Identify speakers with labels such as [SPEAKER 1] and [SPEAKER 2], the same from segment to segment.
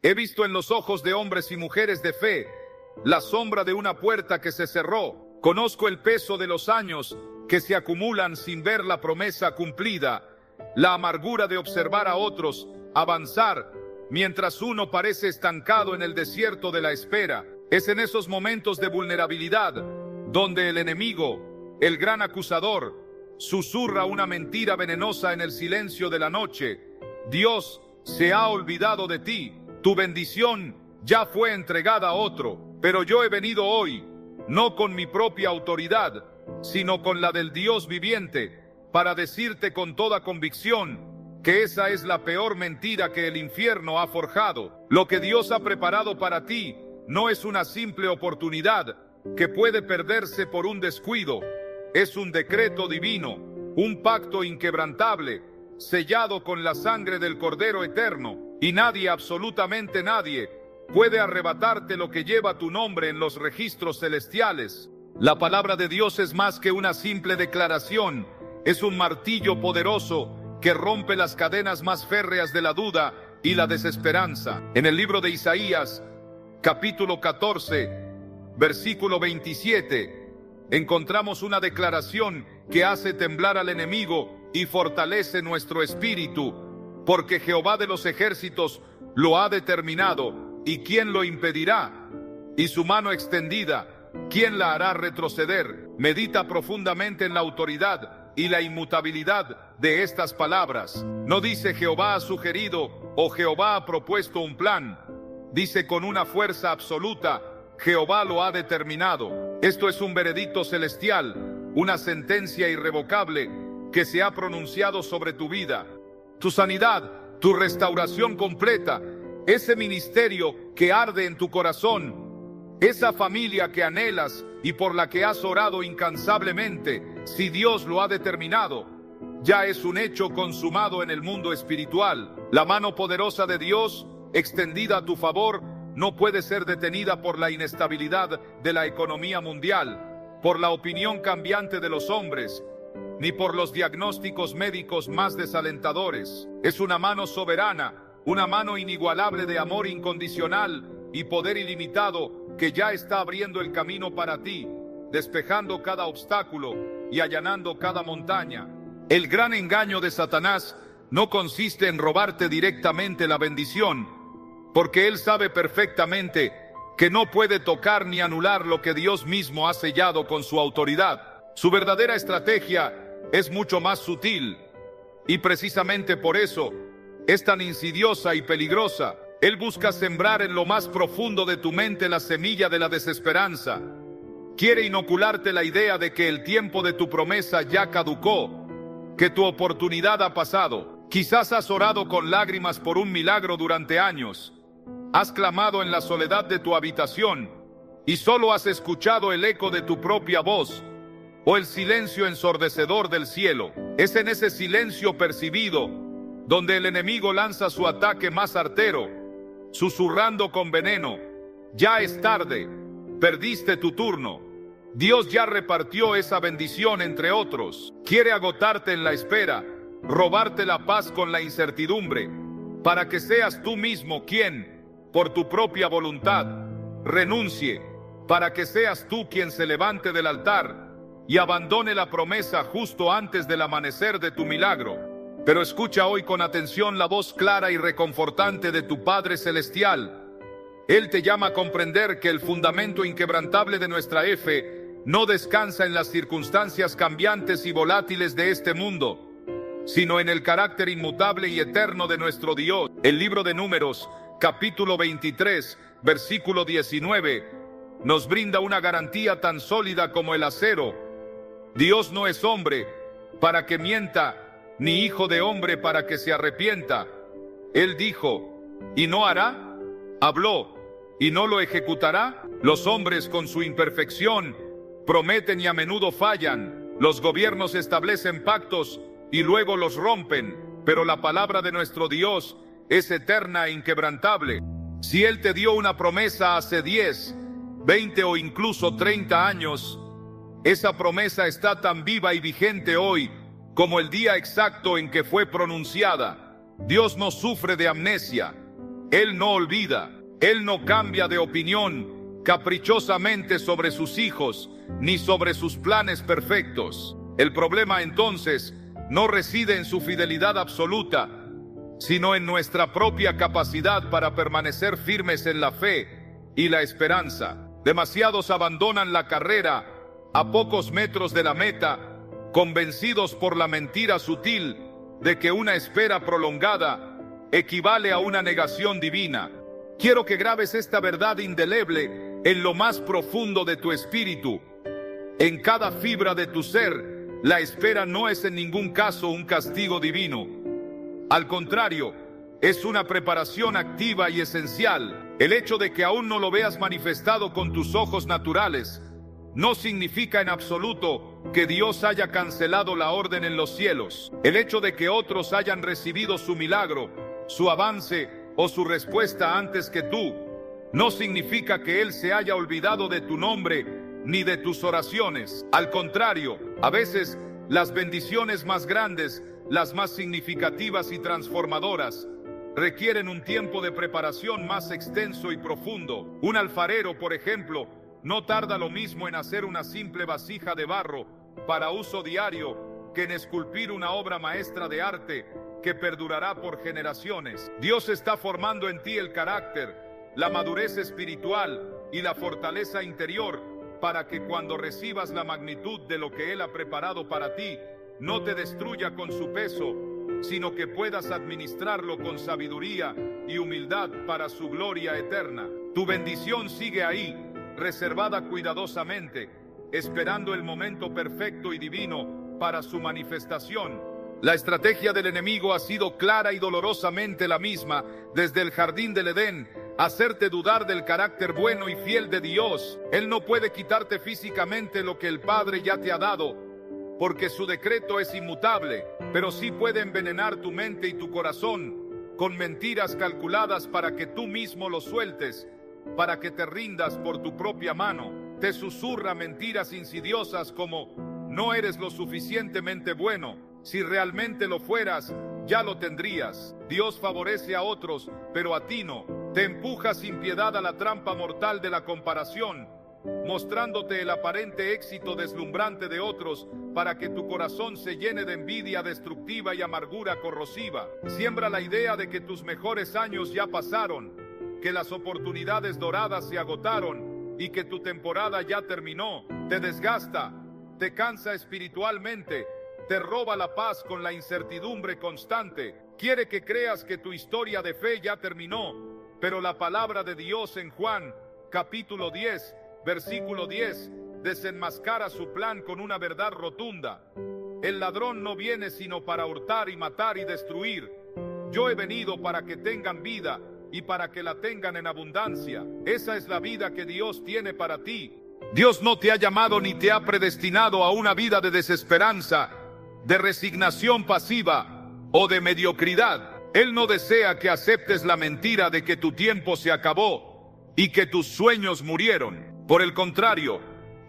[SPEAKER 1] He visto en los ojos de hombres y mujeres de fe la sombra de una puerta que se cerró. Conozco el peso de los años que se acumulan sin ver la promesa cumplida, la amargura de observar a otros avanzar mientras uno parece estancado en el desierto de la espera. Es en esos momentos de vulnerabilidad donde el enemigo, el gran acusador, susurra una mentira venenosa en el silencio de la noche. Dios se ha olvidado de ti, tu bendición ya fue entregada a otro, pero yo he venido hoy, no con mi propia autoridad, sino con la del Dios viviente, para decirte con toda convicción que esa es la peor mentira que el infierno ha forjado. Lo que Dios ha preparado para ti no es una simple oportunidad que puede perderse por un descuido. Es un decreto divino, un pacto inquebrantable, sellado con la sangre del Cordero Eterno, y nadie, absolutamente nadie, puede arrebatarte lo que lleva tu nombre en los registros celestiales. La palabra de Dios es más que una simple declaración, es un martillo poderoso que rompe las cadenas más férreas de la duda y la desesperanza. En el libro de Isaías, capítulo 14, versículo 27, encontramos una declaración que hace temblar al enemigo y fortalece nuestro espíritu, porque Jehová de los ejércitos lo ha determinado, ¿y quién lo impedirá? Y su mano extendida, ¿quién la hará retroceder? Medita profundamente en la autoridad y la inmutabilidad de estas palabras. No dice Jehová ha sugerido o Jehová ha propuesto un plan. Dice con una fuerza absoluta, Jehová lo ha determinado. Esto es un veredicto celestial, una sentencia irrevocable que se ha pronunciado sobre tu vida. Tu sanidad, tu restauración completa, ese ministerio que arde en tu corazón, esa familia que anhelas y por la que has orado incansablemente, si Dios lo ha determinado, ya es un hecho consumado en el mundo espiritual. La mano poderosa de Dios, extendida a tu favor, no puede ser detenida por la inestabilidad de la economía mundial, por la opinión cambiante de los hombres, ni por los diagnósticos médicos más desalentadores. Es una mano soberana, una mano inigualable de amor incondicional y poder ilimitado que ya está abriendo el camino para ti, despejando cada obstáculo y allanando cada montaña. El gran engaño de Satanás no consiste en robarte directamente la bendición, porque él sabe perfectamente que no puede tocar ni anular lo que Dios mismo ha sellado con su autoridad. Su verdadera estrategia es mucho más sutil, y precisamente por eso es tan insidiosa y peligrosa. Él busca sembrar en lo más profundo de tu mente la semilla de la desesperanza. Quiere inocularte la idea de que el tiempo de tu promesa ya caducó, que tu oportunidad ha pasado. Quizás has orado con lágrimas por un milagro durante años. Has clamado en la soledad de tu habitación y solo has escuchado el eco de tu propia voz o el silencio ensordecedor del cielo. Es en ese silencio percibido donde el enemigo lanza su ataque más artero, susurrando con veneno: ya es tarde, perdiste tu turno. Dios ya repartió esa bendición entre otros. Quiere agotarte en la espera, robarte la paz con la incertidumbre, para que seas tú mismo quien, por tu propia voluntad, renuncie, para que seas tú quien se levante del altar y abandone la promesa justo antes del amanecer de tu milagro. Pero escucha hoy con atención la voz clara y reconfortante de tu Padre Celestial. Él te llama a comprender que el fundamento inquebrantable de nuestra fe no descansa en las circunstancias cambiantes y volátiles de este mundo, sino en el carácter inmutable y eterno de nuestro Dios. El libro de Números, capítulo 23, versículo 19, nos brinda una garantía tan sólida como el acero. Dios no es hombre para que mienta, ni hijo de hombre para que se arrepienta. Él dijo, ¿y no hará? Habló, ¿y no lo ejecutará? Los hombres con su imperfección prometen y a menudo fallan. Los gobiernos establecen pactos y luego los rompen, pero la palabra de nuestro Dios es eterna e inquebrantable. Si Él te dio una promesa hace 10, 20 o incluso 30 años, esa promesa está tan viva y vigente hoy como el día exacto en que fue pronunciada. Dios no sufre de amnesia. Él no olvida, Él no cambia de opinión caprichosamente sobre sus hijos, ni sobre sus planes perfectos. El problema entonces no reside en su fidelidad absoluta, sino en nuestra propia capacidad para permanecer firmes en la fe y la esperanza. Demasiados abandonan la carrera a pocos metros de la meta, convencidos por la mentira sutil de que una espera prolongada equivale a una negación divina. Quiero que grabes esta verdad indeleble en lo más profundo de tu espíritu. En cada fibra de tu ser, la espera no es en ningún caso un castigo divino. Al contrario, es una preparación activa y esencial. El hecho de que aún no lo veas manifestado con tus ojos naturales no significa en absoluto que Dios haya cancelado la orden en los cielos. El hecho de que otros hayan recibido su milagro, su avance o su respuesta antes que tú, no significa que Él se haya olvidado de tu nombre ni de tus oraciones. Al contrario, a veces las bendiciones más grandes, las más significativas y transformadoras, requieren un tiempo de preparación más extenso y profundo. Un alfarero, por ejemplo, no tarda lo mismo en hacer una simple vasija de barro para uso diario que en esculpir una obra maestra de arte que perdurará por generaciones. Dios está formando en ti el carácter, la madurez espiritual y la fortaleza interior para que cuando recibas la magnitud de lo que Él ha preparado para ti, no te destruya con su peso, sino que puedas administrarlo con sabiduría y humildad para su gloria eterna. Tu bendición sigue ahí, reservada cuidadosamente, esperando el momento perfecto y divino para su manifestación. La estrategia del enemigo ha sido clara y dolorosamente la misma desde el jardín del Edén: hacerte dudar del carácter bueno y fiel de Dios. Él no puede quitarte físicamente lo que el Padre ya te ha dado, porque su decreto es inmutable, pero sí puede envenenar tu mente y tu corazón con mentiras calculadas para que tú mismo lo sueltes, para que te rindas por tu propia mano. Te susurra mentiras insidiosas como: no eres lo suficientemente bueno, si realmente lo fueras, ya lo tendrías. Dios favorece a otros, pero a ti no. Te empuja sin piedad a la trampa mortal de la comparación, mostrándote el aparente éxito deslumbrante de otros para que tu corazón se llene de envidia destructiva y amargura corrosiva. Siembra la idea de que tus mejores años ya pasaron, que las oportunidades doradas se agotaron y que tu temporada ya terminó. Te desgasta, te cansa espiritualmente, te roba la paz con la incertidumbre constante. Quiere que creas que tu historia de fe ya terminó, pero la palabra de Dios en Juan, capítulo 10, versículo 10, desenmascara su plan con una verdad rotunda. El ladrón no viene sino para hurtar y matar y destruir. Yo he venido para que tengan vida y para que la tengan en abundancia. Esa es la vida que Dios tiene para ti. Dios no te ha llamado ni te ha predestinado a una vida de desesperanza, de resignación pasiva o de mediocridad. Él no desea que aceptes la mentira de que tu tiempo se acabó y que tus sueños murieron. Por el contrario,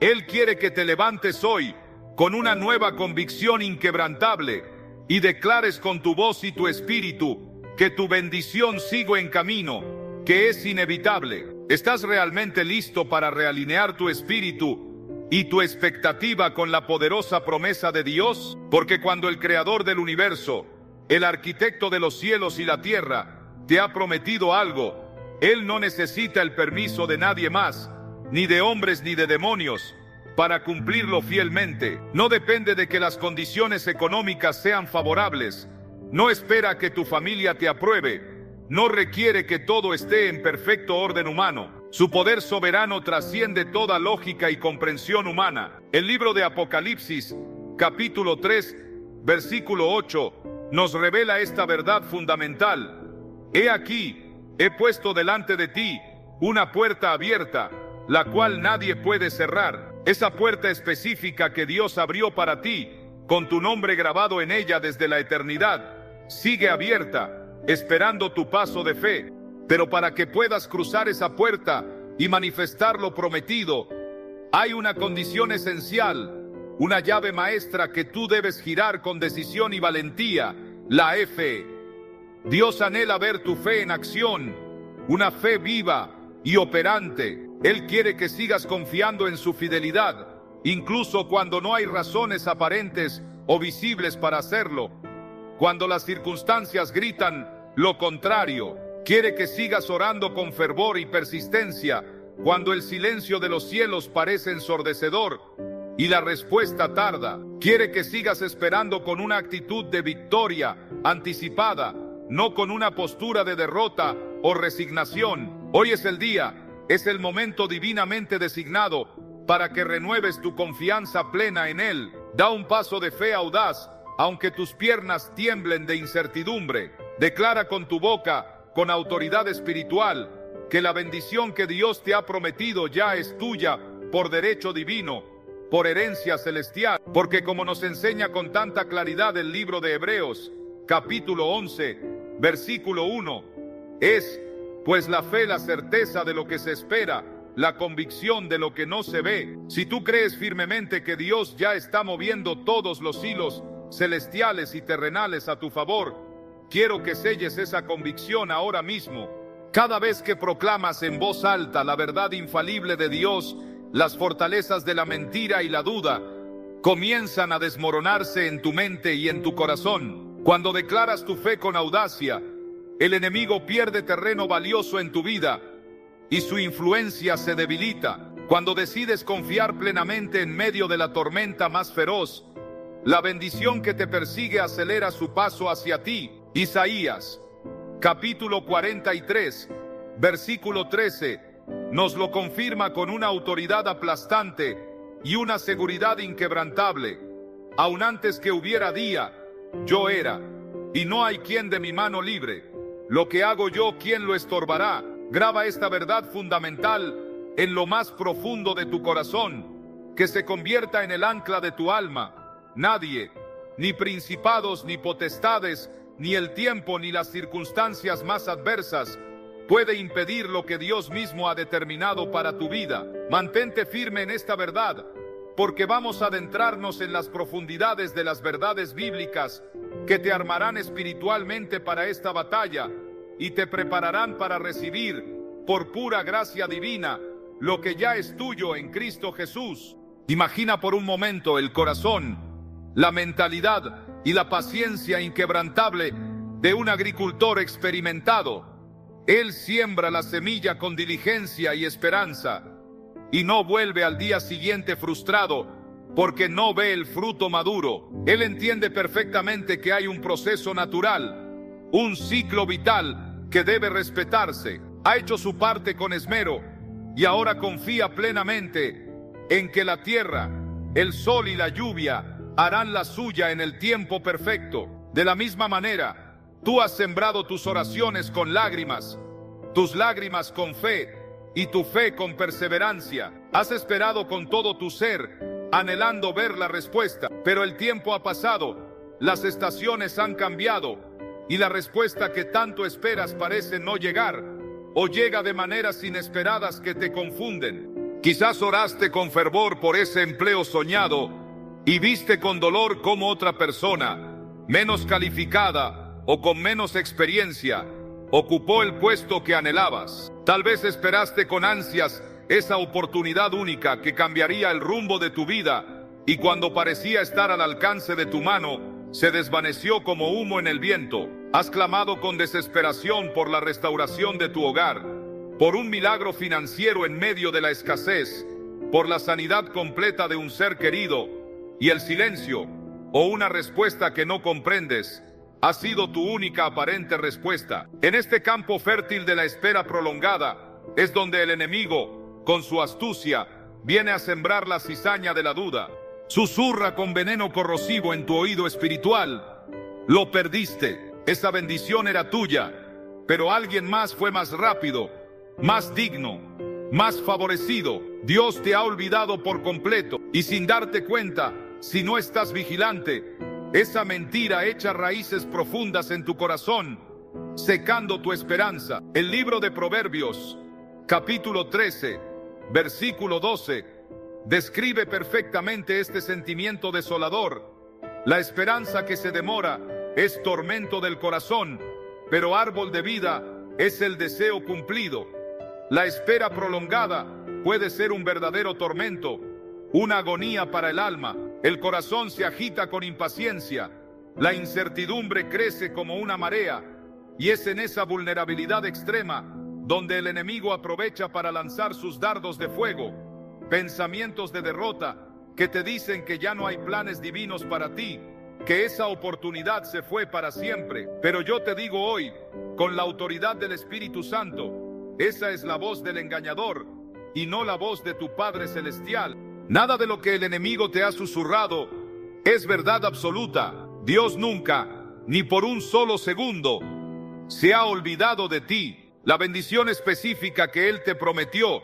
[SPEAKER 1] Él quiere que te levantes hoy con una nueva convicción inquebrantable y declares con tu voz y tu espíritu que tu bendición sigue en camino, que es inevitable. ¿Estás realmente listo para realinear tu espíritu y tu expectativa con la poderosa promesa de Dios? Porque cuando el Creador del universo, el arquitecto de los cielos y la tierra, te ha prometido algo, Él no necesita el permiso de nadie más, ni de hombres ni de demonios, para cumplirlo fielmente. No depende de que las condiciones económicas sean favorables, no espera que tu familia te apruebe, no requiere que todo esté en perfecto orden humano. Su poder soberano trasciende toda lógica y comprensión humana. El libro de Apocalipsis, capítulo 3, versículo 8, nos revela esta verdad fundamental. He aquí, he puesto delante de ti una puerta abierta, la cual nadie puede cerrar. Esa puerta específica que Dios abrió para ti, con tu nombre grabado en ella desde la eternidad, sigue abierta, esperando tu paso de fe. Pero para que puedas cruzar esa puerta y manifestar lo prometido, hay una condición esencial, una llave maestra que tú debes girar con decisión y valentía: la fe. Dios anhela ver tu fe en acción una fe viva y operante. Él quiere que sigas confiando en su fidelidad, incluso cuando no hay razones aparentes o visibles para hacerlo. Cuando las circunstancias gritan lo contrario, quiere que sigas orando con fervor y persistencia, cuando el silencio de los cielos parece ensordecedor y la respuesta tarda. Quiere que sigas esperando con una actitud de victoria anticipada, no con una postura de derrota o resignación. Hoy es el día, es el momento divinamente designado para que renueves tu confianza plena en Él. Da un paso de fe audaz, aunque tus piernas tiemblen de incertidumbre. Declara con tu boca, con autoridad espiritual, que la bendición que Dios te ha prometido ya es tuya por derecho divino, por herencia celestial. Porque como nos enseña con tanta claridad el libro de Hebreos, capítulo 11, versículo 1, es pues la fe la certeza de lo que se espera, la convicción de lo que no se ve. Si tú crees firmemente que Dios ya está moviendo todos los hilos celestiales y terrenales a tu favor, quiero que selles esa convicción ahora mismo. Cada vez que proclamas en voz alta la verdad infalible de Dios, las fortalezas de la mentira y la duda comienzan a desmoronarse en tu mente y en tu corazón. Cuando declaras tu fe con audacia, el enemigo pierde terreno valioso en tu vida y su influencia se debilita. Cuando decides confiar plenamente en medio de la tormenta más feroz, la bendición que te persigue acelera su paso hacia ti. Isaías, capítulo 43, versículo 13, nos lo confirma con una autoridad aplastante y una seguridad inquebrantable. Aun antes que hubiera día, yo era, y no hay quien de mi mano libre. Lo que hago yo, ¿quién lo estorbará? Graba esta verdad fundamental en lo más profundo de tu corazón, que se convierta en el ancla de tu alma. Nadie, ni principados, ni potestades, ni el tiempo, ni las circunstancias más adversas, puede impedir lo que Dios mismo ha determinado para tu vida. Mantente firme en esta verdad, porque vamos a adentrarnos en las profundidades de las verdades bíblicas que te armarán espiritualmente para esta batalla y te prepararán para recibir, por pura gracia divina, lo que ya es tuyo en Cristo Jesús. Imagina por un momento el corazón, la mentalidad y la paciencia inquebrantable de un agricultor experimentado. Él siembra la semilla con diligencia y esperanza, y no vuelve al día siguiente frustrado porque no ve el fruto maduro. Él entiende perfectamente que hay un proceso natural, un ciclo vital que debe respetarse. Ha hecho su parte con esmero y ahora confía plenamente en que la tierra, el sol y la lluvia harán la suya en el tiempo perfecto. De la misma manera, tú has sembrado tus oraciones con lágrimas, tus lágrimas con fe y tu fe con perseverancia. Has esperado con todo tu ser, anhelando ver la respuesta, pero el tiempo ha pasado, las estaciones han cambiado y la respuesta que tanto esperas parece no llegar, o llega de maneras inesperadas que te confunden. Quizás oraste con fervor por ese empleo soñado y viste con dolor cómo otra persona, menos calificada o con menos experiencia, ocupó el puesto que anhelabas. Tal vez esperaste con ansias esa oportunidad única que cambiaría el rumbo de tu vida, y cuando parecía estar al alcance de tu mano, se desvaneció como humo en el viento. Has clamado con desesperación por la restauración de tu hogar, por un milagro financiero en medio de la escasez, por la sanidad completa de un ser querido, y el silencio, o una respuesta que no comprendes, ha sido tu única aparente respuesta. En este campo fértil de la espera prolongada es donde el enemigo, con su astucia, viene a sembrar la cizaña de la duda. Susurra con veneno corrosivo en tu oído espiritual: lo perdiste, esa bendición era tuya, pero alguien más fue más rápido, más digno, más favorecido. Dios te ha olvidado por completo, y sin darte cuenta, si no estás vigilante, esa mentira echa raíces profundas en tu corazón, secando tu esperanza. El libro de Proverbios, capítulo 13, versículo 12, describe perfectamente este sentimiento desolador. La esperanza que se demora es tormento del corazón, pero árbol de vida es el deseo cumplido. La espera prolongada puede ser un verdadero tormento, una agonía para el alma. El corazón se agita con impaciencia, la incertidumbre crece como una marea, y es en esa vulnerabilidad extrema donde el enemigo aprovecha para lanzar sus dardos de fuego, pensamientos de derrota que te dicen que ya no hay planes divinos para ti, que esa oportunidad se fue para siempre. Pero yo te digo hoy, con la autoridad del Espíritu Santo, esa es la voz del engañador y no la voz de tu Padre Celestial. Nada de lo que el enemigo te ha susurrado es verdad absoluta. Dios nunca, ni por un solo segundo, se ha olvidado de ti. La bendición específica que Él te prometió,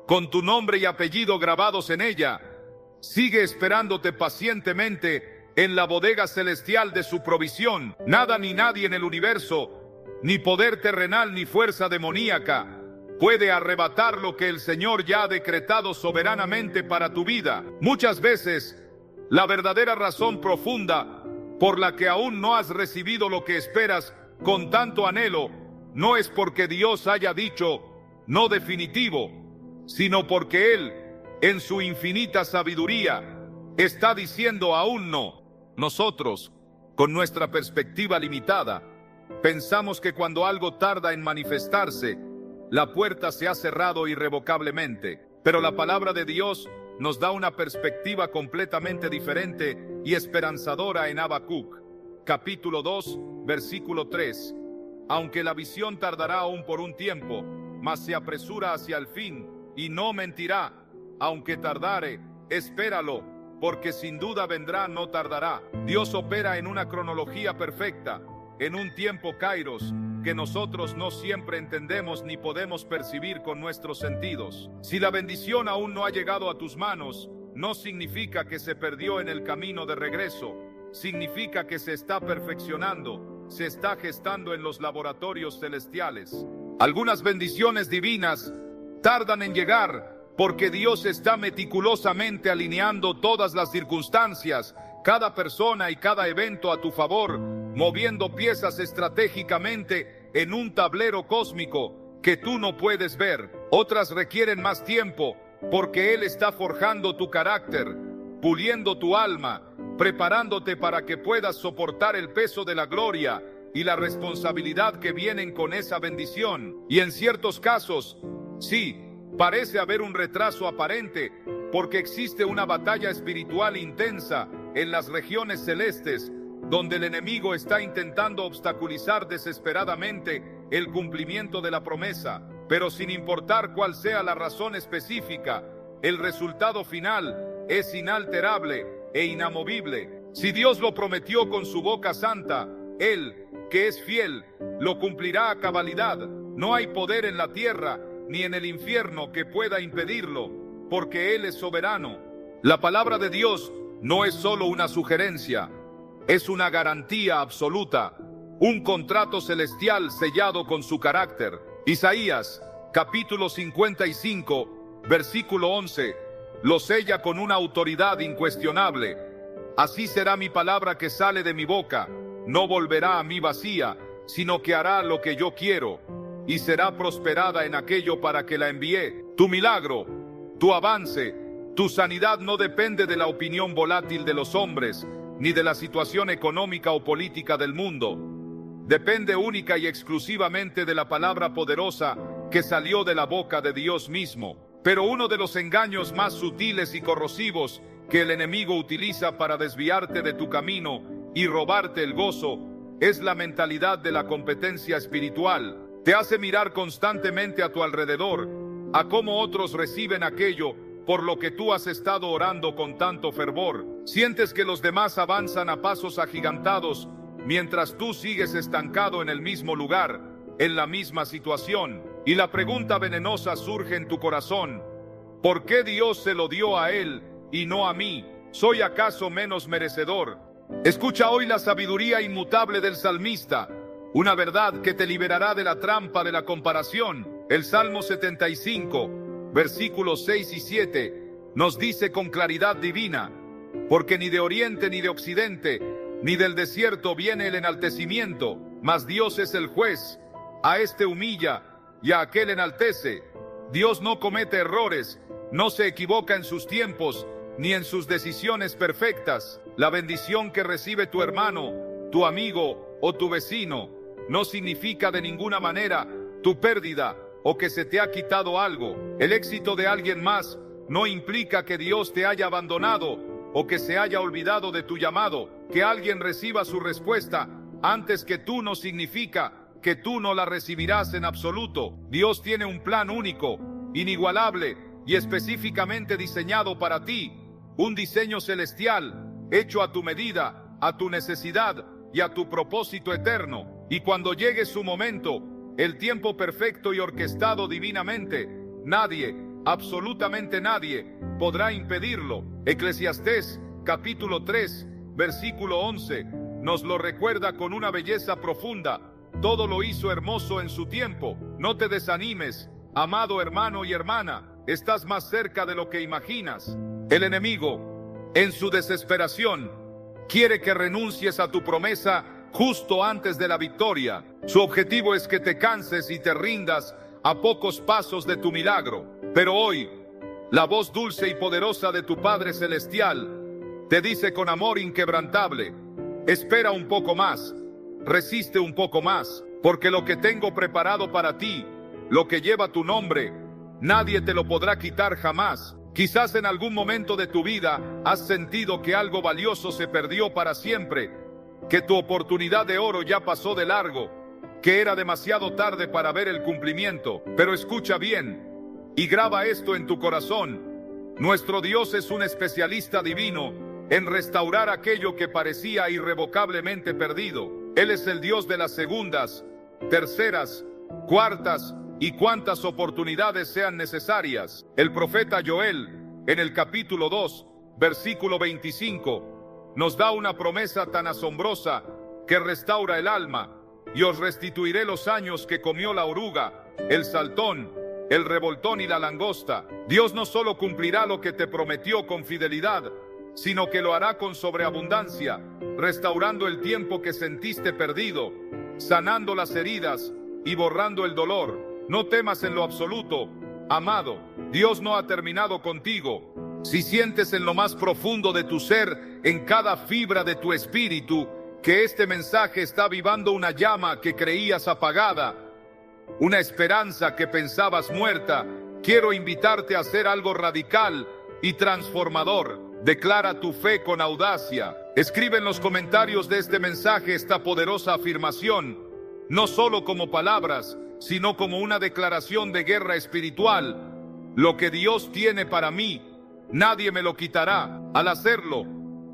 [SPEAKER 1] con tu nombre y apellido grabados en ella, sigue esperándote pacientemente en la bodega celestial de su provisión. Nada ni nadie en el universo, ni poder terrenal ni fuerza demoníaca, puede arrebatar lo que el Señor ya ha decretado soberanamente para tu vida. Muchas veces, la verdadera razón profunda por la que aún no has recibido lo que esperas con tanto anhelo, no es porque Dios haya dicho no definitivo, sino porque Él, en su infinita sabiduría, está diciendo aún no. Nosotros, con nuestra perspectiva limitada, pensamos que cuando algo tarda en manifestarse, la puerta se ha cerrado irrevocablemente. Pero la palabra de Dios nos da una perspectiva completamente diferente y esperanzadora en Habacuc, capítulo 2, versículo 3. Aunque la visión tardará aún por un tiempo, mas se apresura hacia el fin, y no mentirá. Aunque tardare, espéralo, porque sin duda vendrá, no tardará. Dios opera en una cronología perfecta, en un tiempo kairos, que nosotros no siempre entendemos ni podemos percibir con nuestros sentidos. Si la bendición aún no ha llegado a tus manos, no significa que se perdió en el camino de regreso. Significa que se está perfeccionando, se está gestando en los laboratorios celestiales. Algunas bendiciones divinas tardan en llegar porque Dios está meticulosamente alineando todas las circunstancias, cada persona y cada evento a tu favor, moviendo piezas estratégicamente en un tablero cósmico que tú no puedes ver. Otras requieren más tiempo porque Él está forjando tu carácter, puliendo tu alma, preparándote para que puedas soportar el peso de la gloria y la responsabilidad que vienen con esa bendición. Y en ciertos casos, sí, parece haber un retraso aparente, porque existe una batalla espiritual intensa en las regiones celestes, donde el enemigo está intentando obstaculizar desesperadamente el cumplimiento de la promesa. Pero sin importar cuál sea la razón específica, el resultado final es inalterable e inamovible. Si Dios lo prometió con su boca santa, Él, que es fiel, lo cumplirá a cabalidad. No hay poder en la tierra ni en el infierno que pueda impedirlo, porque Él es soberano. La palabra de Dios no es solo una sugerencia, es una garantía absoluta, un contrato celestial sellado con su carácter. Isaías, capítulo 55, versículo 11, lo sella con una autoridad incuestionable. Así será mi palabra que sale de mi boca, no volverá a mí vacía, sino que hará lo que yo quiero, y será prosperada en aquello para que la envié. Tu milagro, tu avance, tu sanidad no depende de la opinión volátil de los hombres, ni de la situación económica o política del mundo. Depende única y exclusivamente de la palabra poderosa que salió de la boca de Dios mismo. Pero uno de los engaños más sutiles y corrosivos que el enemigo utiliza para desviarte de tu camino y robarte el gozo es la mentalidad de la competencia espiritual. Te hace mirar constantemente a tu alrededor, a cómo otros reciben aquello por lo que tú has estado orando con tanto fervor. Sientes que los demás avanzan a pasos agigantados mientras tú sigues estancado en el mismo lugar, en la misma situación. Y la pregunta venenosa surge en tu corazón: ¿por qué Dios se lo dio a él y no a mí? ¿Soy acaso menos merecedor? Escucha hoy la sabiduría inmutable del salmista, una verdad que te liberará de la trampa de la comparación. El Salmo 75, versículos 6 y 7, nos dice con claridad divina: porque ni de oriente ni de occidente, ni del desierto viene el enaltecimiento, mas Dios es el juez, A este humilla y a aquel enaltece. Dios no comete errores, no se equivoca en sus tiempos, ni en sus decisiones perfectas. La bendición que recibe tu hermano, tu amigo o tu vecino no significa de ninguna manera tu pérdida o que se te ha quitado algo. El éxito de alguien más no implica que Dios te haya abandonado o que se haya olvidado de tu llamado. Que alguien reciba su respuesta antes que tú no significa que tú no la recibirás en absoluto. Dios tiene un plan único, inigualable y específicamente diseñado para ti. Un diseño celestial, hecho a tu medida, a tu necesidad y a tu propósito eterno. Y cuando llegue su momento, el tiempo perfecto y orquestado divinamente, nadie, absolutamente nadie, podrá impedirlo. Eclesiastés, capítulo 3, versículo 11, nos lo recuerda con una belleza profunda. Todo lo hizo hermoso en su tiempo. No te desanimes, amado hermano y hermana, estás más cerca de lo que imaginas. El enemigo, en su desesperación, quiere que renuncies a tu promesa justo antes de la victoria. Su objetivo es que te canses y te rindas a pocos pasos de tu milagro. Pero hoy, la voz dulce y poderosa de tu Padre Celestial te dice con amor inquebrantable: espera un poco más, resiste un poco más, porque lo que tengo preparado para ti, lo que lleva tu nombre, nadie te lo podrá quitar jamás. Quizás en algún momento de tu vida has sentido que algo valioso se perdió para siempre, que tu oportunidad de oro ya pasó de largo, que era demasiado tarde para ver el cumplimiento. Pero escucha bien y graba esto en tu corazón: nuestro Dios es un especialista divino en restaurar aquello que parecía irrevocablemente perdido. Él es el Dios de las segundas, terceras, cuartas y cuantas oportunidades sean necesarias. El profeta Joel, en el capítulo 2, versículo 25, nos da una promesa tan asombrosa que restaura el alma: y os restituiré los años que comió la oruga, el saltón, el revoltón y la langosta. Dios no solo cumplirá lo que te prometió con fidelidad, sino que lo hará con sobreabundancia, restaurando el tiempo que sentiste perdido, sanando las heridas y borrando el dolor. No temas en lo absoluto, amado. Dios no ha terminado contigo. Si sientes en lo más profundo de tu ser, en cada fibra de tu espíritu, que este mensaje está avivando una llama que creías apagada, una esperanza que pensabas muerta, quiero invitarte a hacer algo radical y transformador. Declara tu fe con audacia. Escribe en los comentarios de este mensaje esta poderosa afirmación, no solo como palabras, sino como una declaración de guerra espiritual: lo que Dios tiene para mí, nadie me lo quitará. Al hacerlo,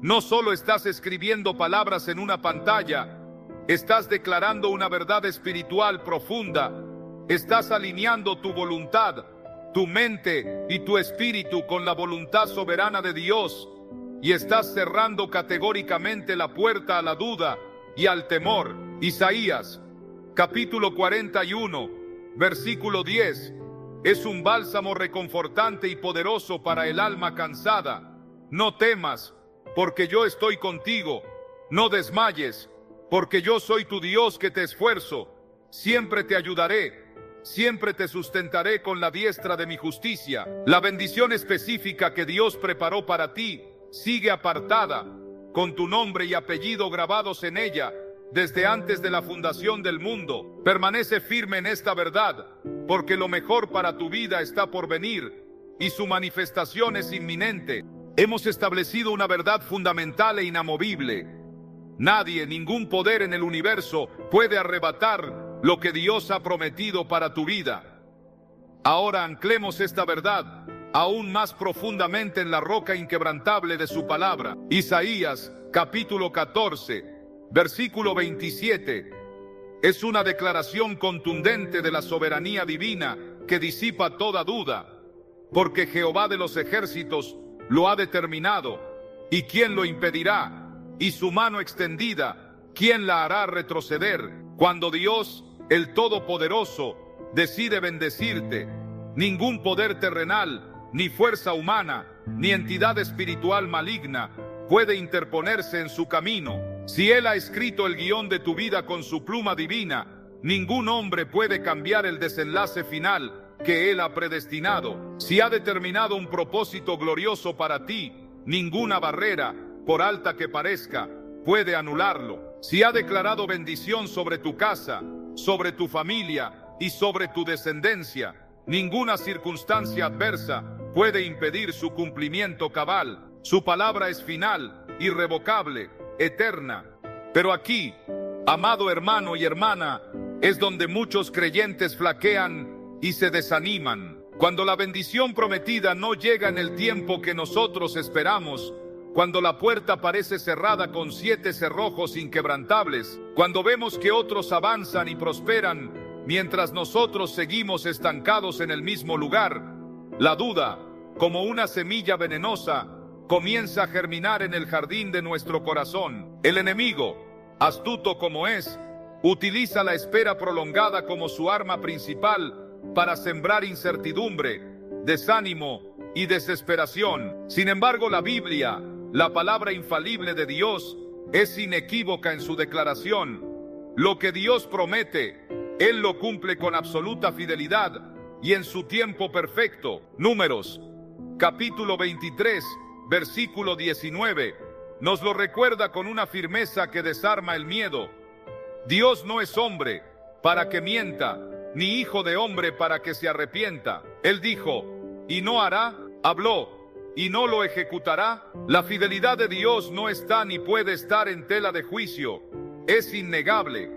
[SPEAKER 1] no solo estás escribiendo palabras en una pantalla, estás declarando una verdad espiritual profunda. Estás alineando tu voluntad, tu mente y tu espíritu con la voluntad soberana de Dios, y estás cerrando categóricamente la puerta a la duda y al temor. Isaías, capítulo 41, versículo 10, es un bálsamo reconfortante y poderoso para el alma cansada. No temas, porque yo estoy contigo. No desmayes, porque yo soy tu Dios que te esfuerzo. Siempre te ayudaré. Siempre te sustentaré con la diestra de mi justicia. La bendición específica que Dios preparó para ti sigue apartada, con tu nombre y apellido grabados en ella, desde antes de la fundación del mundo. Permanece firme en esta verdad, porque lo mejor para tu vida está por venir, y su manifestación es inminente. Hemos establecido una verdad fundamental e inamovible: nadie, ningún poder en el universo puede arrebatar lo que Dios ha prometido para tu vida. Ahora anclemos esta verdad aún más profundamente en la roca inquebrantable de su palabra. Isaías, capítulo 14, versículo 27, es una declaración contundente de la soberanía divina que disipa toda duda. Porque Jehová de los ejércitos lo ha determinado, ¿y quién lo impedirá? Y su mano extendida, ¿quién la hará retroceder? Cuando Dios, el Todopoderoso, decide bendecirte, ningún poder terrenal, ni fuerza humana, ni entidad espiritual maligna puede interponerse en su camino. Si Él ha escrito el guión de tu vida con su pluma divina, ningún hombre puede cambiar el desenlace final que Él ha predestinado. Si ha determinado un propósito glorioso para ti, ninguna barrera, por alta que parezca, puede anularlo. Si ha declarado bendición sobre tu casa, sobre tu familia y sobre tu descendencia, ninguna circunstancia adversa puede impedir su cumplimiento cabal. Su palabra es final, irrevocable, eterna. Pero aquí, amado hermano y hermana, es donde muchos creyentes flaquean y se desaniman. Cuando la bendición prometida no llega en el tiempo que nosotros esperamos, cuando la puerta parece cerrada con 7 cerrojos inquebrantables, cuando vemos que otros avanzan y prosperan, mientras nosotros seguimos estancados en el mismo lugar, la duda, como una semilla venenosa, comienza a germinar en el jardín de nuestro corazón. El enemigo, astuto como es, utiliza la espera prolongada como su arma principal para sembrar incertidumbre, desánimo y desesperación. Sin embargo, la Biblia, la palabra infalible de Dios, es inequívoca en su declaración. Lo que Dios promete, Él lo cumple con absoluta fidelidad y en su tiempo perfecto. Números, capítulo 23, versículo 19, nos lo recuerda con una firmeza que desarma el miedo. Dios no es hombre para que mienta, ni hijo de hombre para que se arrepienta. Él dijo, y no hará, habló, y no lo ejecutará. La fidelidad de Dios no está ni puede estar en tela de juicio. Es innegable.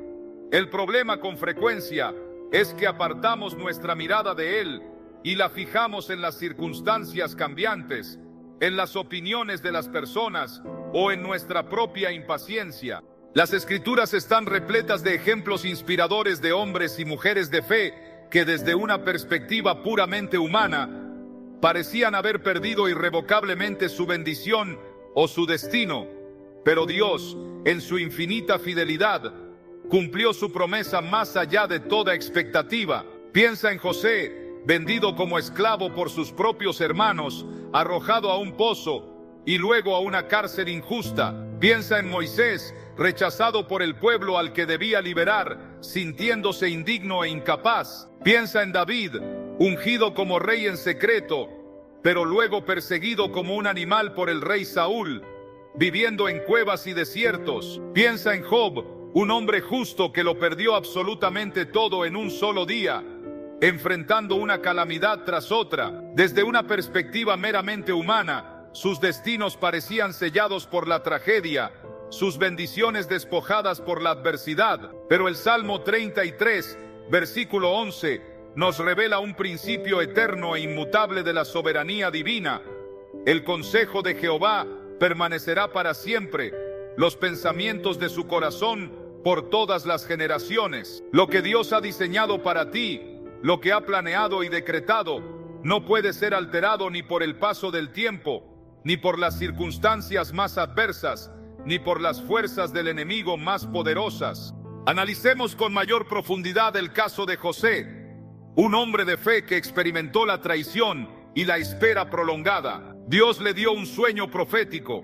[SPEAKER 1] El problema con frecuencia es que apartamos nuestra mirada de Él y la fijamos en las circunstancias cambiantes, en las opiniones de las personas o en nuestra propia impaciencia. Las Escrituras están repletas de ejemplos inspiradores de hombres y mujeres de fe que desde una perspectiva puramente humana parecían haber perdido irrevocablemente su bendición o su destino, pero Dios, en su infinita fidelidad, cumplió su promesa más allá de toda expectativa. Piensa en José, vendido como esclavo por sus propios hermanos, arrojado a un pozo y luego a una cárcel injusta. Piensa en Moisés, rechazado por el pueblo al que debía liberar, sintiéndose indigno e incapaz. Piensa en David, ungido como rey en secreto, pero luego perseguido como un animal por el rey Saúl, viviendo en cuevas y desiertos. Piensa en Job, un hombre justo que lo perdió absolutamente todo en un solo día, enfrentando una calamidad tras otra. Desde una perspectiva meramente humana, sus destinos parecían sellados por la tragedia, sus bendiciones despojadas por la adversidad. Pero el Salmo 33, versículo 11, nos revela un principio eterno e inmutable de la soberanía divina. El consejo de Jehová permanecerá para siempre, los pensamientos de su corazón por todas las generaciones. Lo que Dios ha diseñado para ti, lo que ha planeado y decretado, no puede ser alterado ni por el paso del tiempo, ni por las circunstancias más adversas, ni por las fuerzas del enemigo más poderosas. Analicemos con mayor profundidad el caso de José, un hombre de fe que experimentó la traición y la espera prolongada. Dios le dio un sueño profético,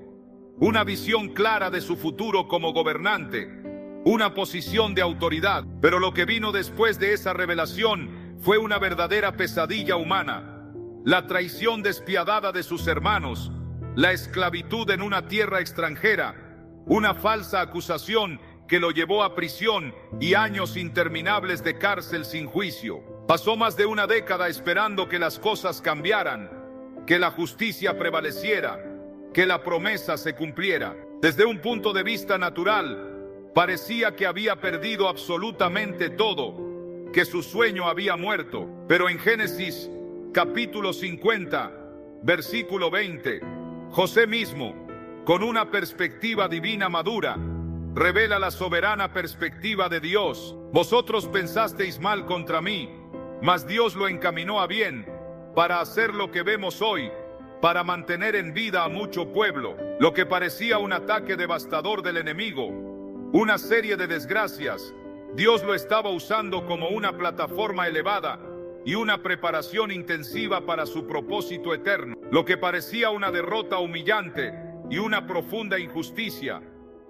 [SPEAKER 1] una visión clara de su futuro como gobernante, una posición de autoridad. Pero lo que vino después de esa revelación fue una verdadera pesadilla humana. La traición despiadada de sus hermanos, la esclavitud en una tierra extranjera, una falsa acusación que lo llevó a prisión y años interminables de cárcel sin juicio. Pasó más de una década esperando que las cosas cambiaran, que la justicia prevaleciera, que la promesa se cumpliera. Desde un punto de vista natural, parecía que había perdido absolutamente todo, que su sueño había muerto. Pero en Génesis, capítulo 50, versículo 20, José mismo, con una perspectiva divina madura, revela la soberana perspectiva de Dios. Vosotros pensasteis mal contra mí, mas Dios lo encaminó a bien, para hacer lo que vemos hoy, para mantener en vida a mucho pueblo. Lo que parecía un ataque devastador del enemigo, una serie de desgracias, Dios lo estaba usando como una plataforma elevada y una preparación intensiva para su propósito eterno. Lo que parecía una derrota humillante y una profunda injusticia,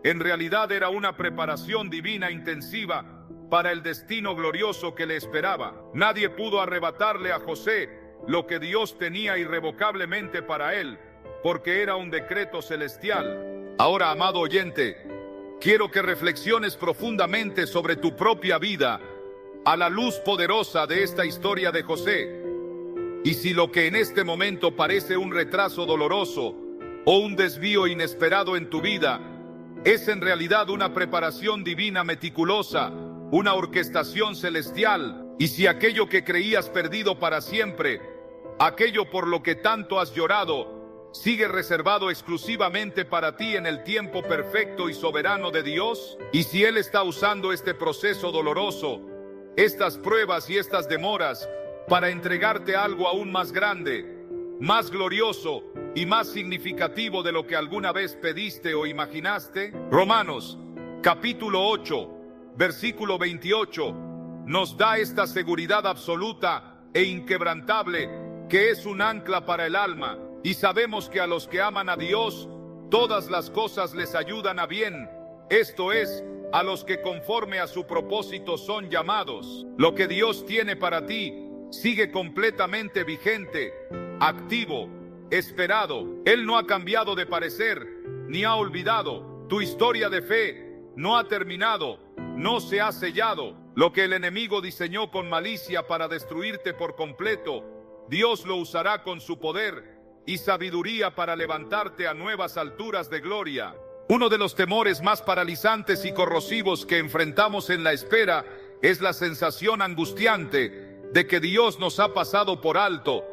[SPEAKER 1] en realidad era una preparación divina intensiva para el destino glorioso que le esperaba. Nadie pudo arrebatarle a José lo que Dios tenía irrevocablemente para él, porque era un decreto celestial. Ahora, amado oyente, quiero que reflexiones profundamente sobre tu propia vida a la luz poderosa de esta historia de José. Y si lo que en este momento parece un retraso doloroso o un desvío inesperado en tu vida es en realidad una preparación divina meticulosa, una orquestación celestial, y si aquello que creías perdido para siempre, aquello por lo que tanto has llorado, sigue reservado exclusivamente para ti en el tiempo perfecto y soberano de Dios, y si Él está usando este proceso doloroso, estas pruebas y estas demoras, para entregarte algo aún más grande, más glorioso y más significativo de lo que alguna vez pediste o imaginaste. Romanos, capítulo 8, versículo 28, nos da esta seguridad absoluta e inquebrantable que es un ancla para el alma, y sabemos que a los que aman a Dios, todas las cosas les ayudan a bien, esto es, a los que conforme a su propósito son llamados. Lo que Dios tiene para ti sigue completamente vigente, activo, esperado. Él no ha cambiado de parecer, ni ha olvidado. Tu historia de fe no ha terminado, no se ha sellado. Lo que el enemigo diseñó con malicia para destruirte por completo, Dios lo usará con su poder y sabiduría para levantarte a nuevas alturas de gloria. Uno de los temores más paralizantes y corrosivos que enfrentamos en la espera es la sensación angustiante de que Dios nos ha pasado por alto,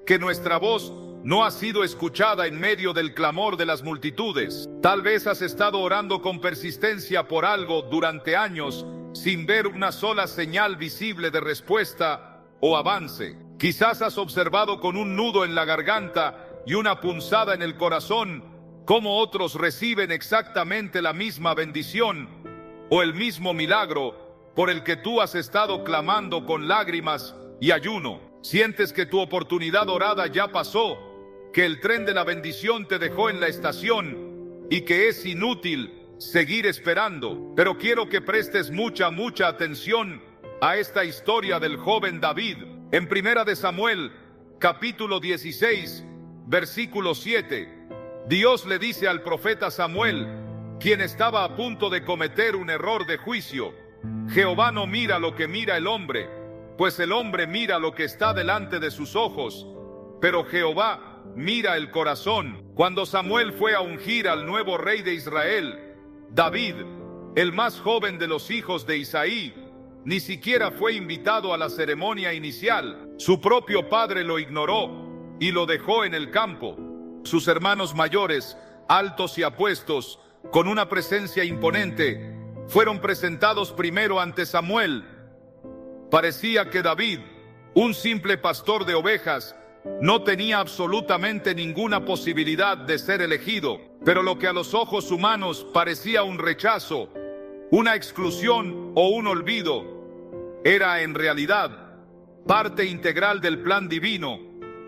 [SPEAKER 1] que nuestra voz no ha sido escuchada en medio del clamor de las multitudes. Tal vez has estado orando con persistencia por algo durante años sin ver una sola señal visible de respuesta o avance. Quizás has observado con un nudo en la garganta y una punzada en el corazón cómo otros reciben exactamente la misma bendición o el mismo milagro por el que tú has estado clamando con lágrimas y ayuno. Sientes que tu oportunidad orada ya pasó, que el tren de la bendición te dejó en la estación y que es inútil seguir esperando. Pero quiero que prestes mucha atención a esta historia del joven David. En Primera de Samuel, capítulo 16, versículo 7, Dios le dice al profeta Samuel, quien estaba a punto de cometer un error de juicio: Jehová no mira lo que mira el hombre, pues el hombre mira lo que está delante de sus ojos, pero Jehová mira el corazón. Cuando Samuel fue a ungir al nuevo rey de Israel, David, el más joven de los hijos de Isaí, ni siquiera fue invitado a la ceremonia inicial. Su propio padre lo ignoró y lo dejó en el campo. Sus hermanos mayores, altos y apuestos, con una presencia imponente, fueron presentados primero ante Samuel. Parecía que David, un simple pastor de ovejas, no tenía absolutamente ninguna posibilidad de ser elegido, pero lo que a los ojos humanos parecía un rechazo, una exclusión o un olvido, era en realidad parte integral del plan divino,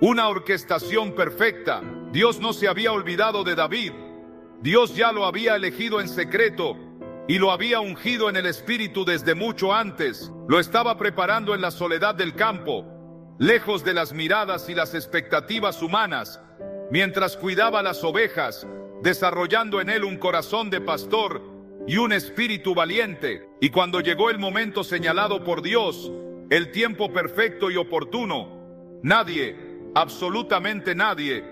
[SPEAKER 1] una orquestación perfecta. Dios no se había olvidado de David. Dios ya lo había elegido en secreto y lo había ungido en el Espíritu desde mucho antes. Lo estaba preparando en la soledad del campo, lejos de las miradas y las expectativas humanas, mientras cuidaba las ovejas, desarrollando en él un corazón de pastor y un espíritu valiente. Y cuando llegó el momento señalado por Dios, el tiempo perfecto y oportuno, nadie, absolutamente nadie,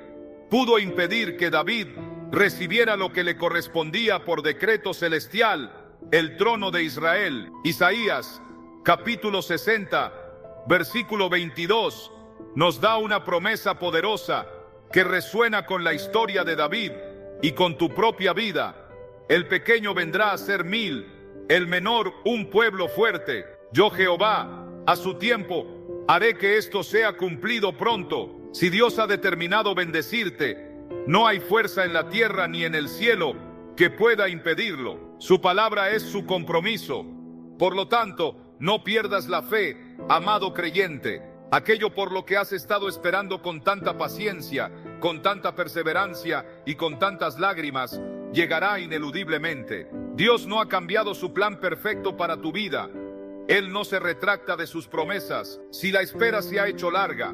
[SPEAKER 1] pudo impedir que David recibiera lo que le correspondía por decreto celestial, el trono de Israel. Isaías, capítulo 60, versículo 22, nos da una promesa poderosa que resuena con la historia de David y con tu propia vida. El pequeño vendrá a ser 1000, el menor un pueblo fuerte. Yo, Jehová, a su tiempo, haré que esto sea cumplido pronto. Si Dios ha determinado bendecirte, no hay fuerza en la tierra ni en el cielo que pueda impedirlo. Su palabra es su compromiso. Por lo tanto, no pierdas la fe, amado creyente. Aquello por lo que has estado esperando con tanta paciencia, con tanta perseverancia y con tantas lágrimas, llegará ineludiblemente. Dios no ha cambiado su plan perfecto para tu vida. Él no se retracta de sus promesas. Si la espera se ha hecho larga,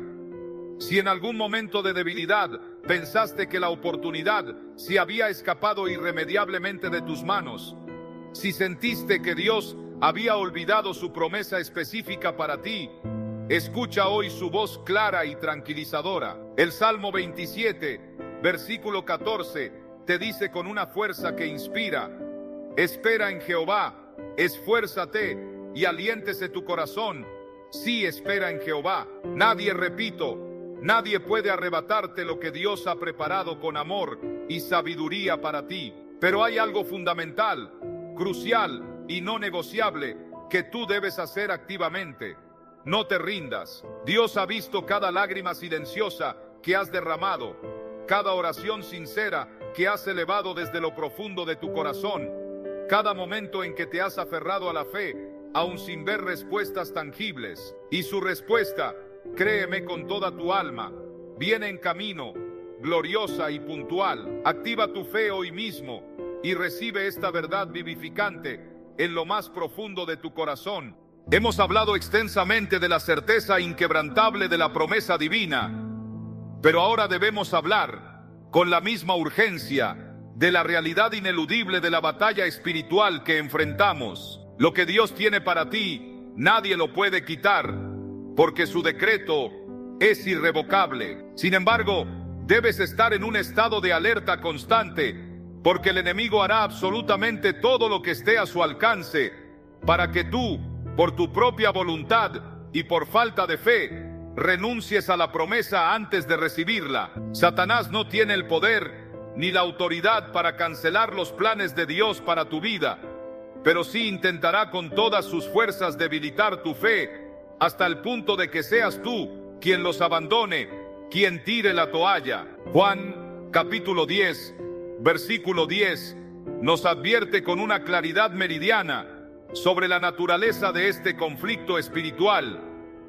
[SPEAKER 1] si en algún momento de debilidad pensaste que la oportunidad se había escapado irremediablemente de tus manos, si sentiste que Dios había olvidado su promesa específica para ti, escucha hoy su voz clara y tranquilizadora. El Salmo 27, versículo 14, te dice con una fuerza que inspira: espera en Jehová, esfuérzate y aliéntese tu corazón. Sí, espera en Jehová. Nadie puede arrebatarte lo que Dios ha preparado con amor y sabiduría para ti. Pero hay algo fundamental, crucial y no negociable que tú debes hacer activamente. No te rindas. Dios ha visto cada lágrima silenciosa que has derramado, cada oración sincera que has elevado desde lo profundo de tu corazón, cada momento en que te has aferrado a la fe, aún sin ver respuestas tangibles. Y su respuesta, créeme con toda tu alma, viene en camino, gloriosa y puntual. Activa tu fe hoy mismo y recibe esta verdad vivificante en lo más profundo de tu corazón. Hemos hablado extensamente de la certeza inquebrantable de la promesa divina, pero ahora debemos hablar con la misma urgencia de la realidad ineludible de la batalla espiritual que enfrentamos. Lo que Dios tiene para ti, nadie lo puede quitar, porque su decreto es irrevocable. Sin embargo, debes estar en un estado de alerta constante, porque el enemigo hará absolutamente todo lo que esté a su alcance para que tú, por tu propia voluntad y por falta de fe, renuncies a la promesa antes de recibirla. Satanás no tiene el poder ni la autoridad para cancelar los planes de Dios para tu vida, pero sí intentará con todas sus fuerzas debilitar tu fe hasta el punto de que seas tú quien los abandone, quien tire la toalla. Juan capítulo 10, versículo 10 nos advierte con una claridad meridiana sobre la naturaleza de este conflicto espiritual.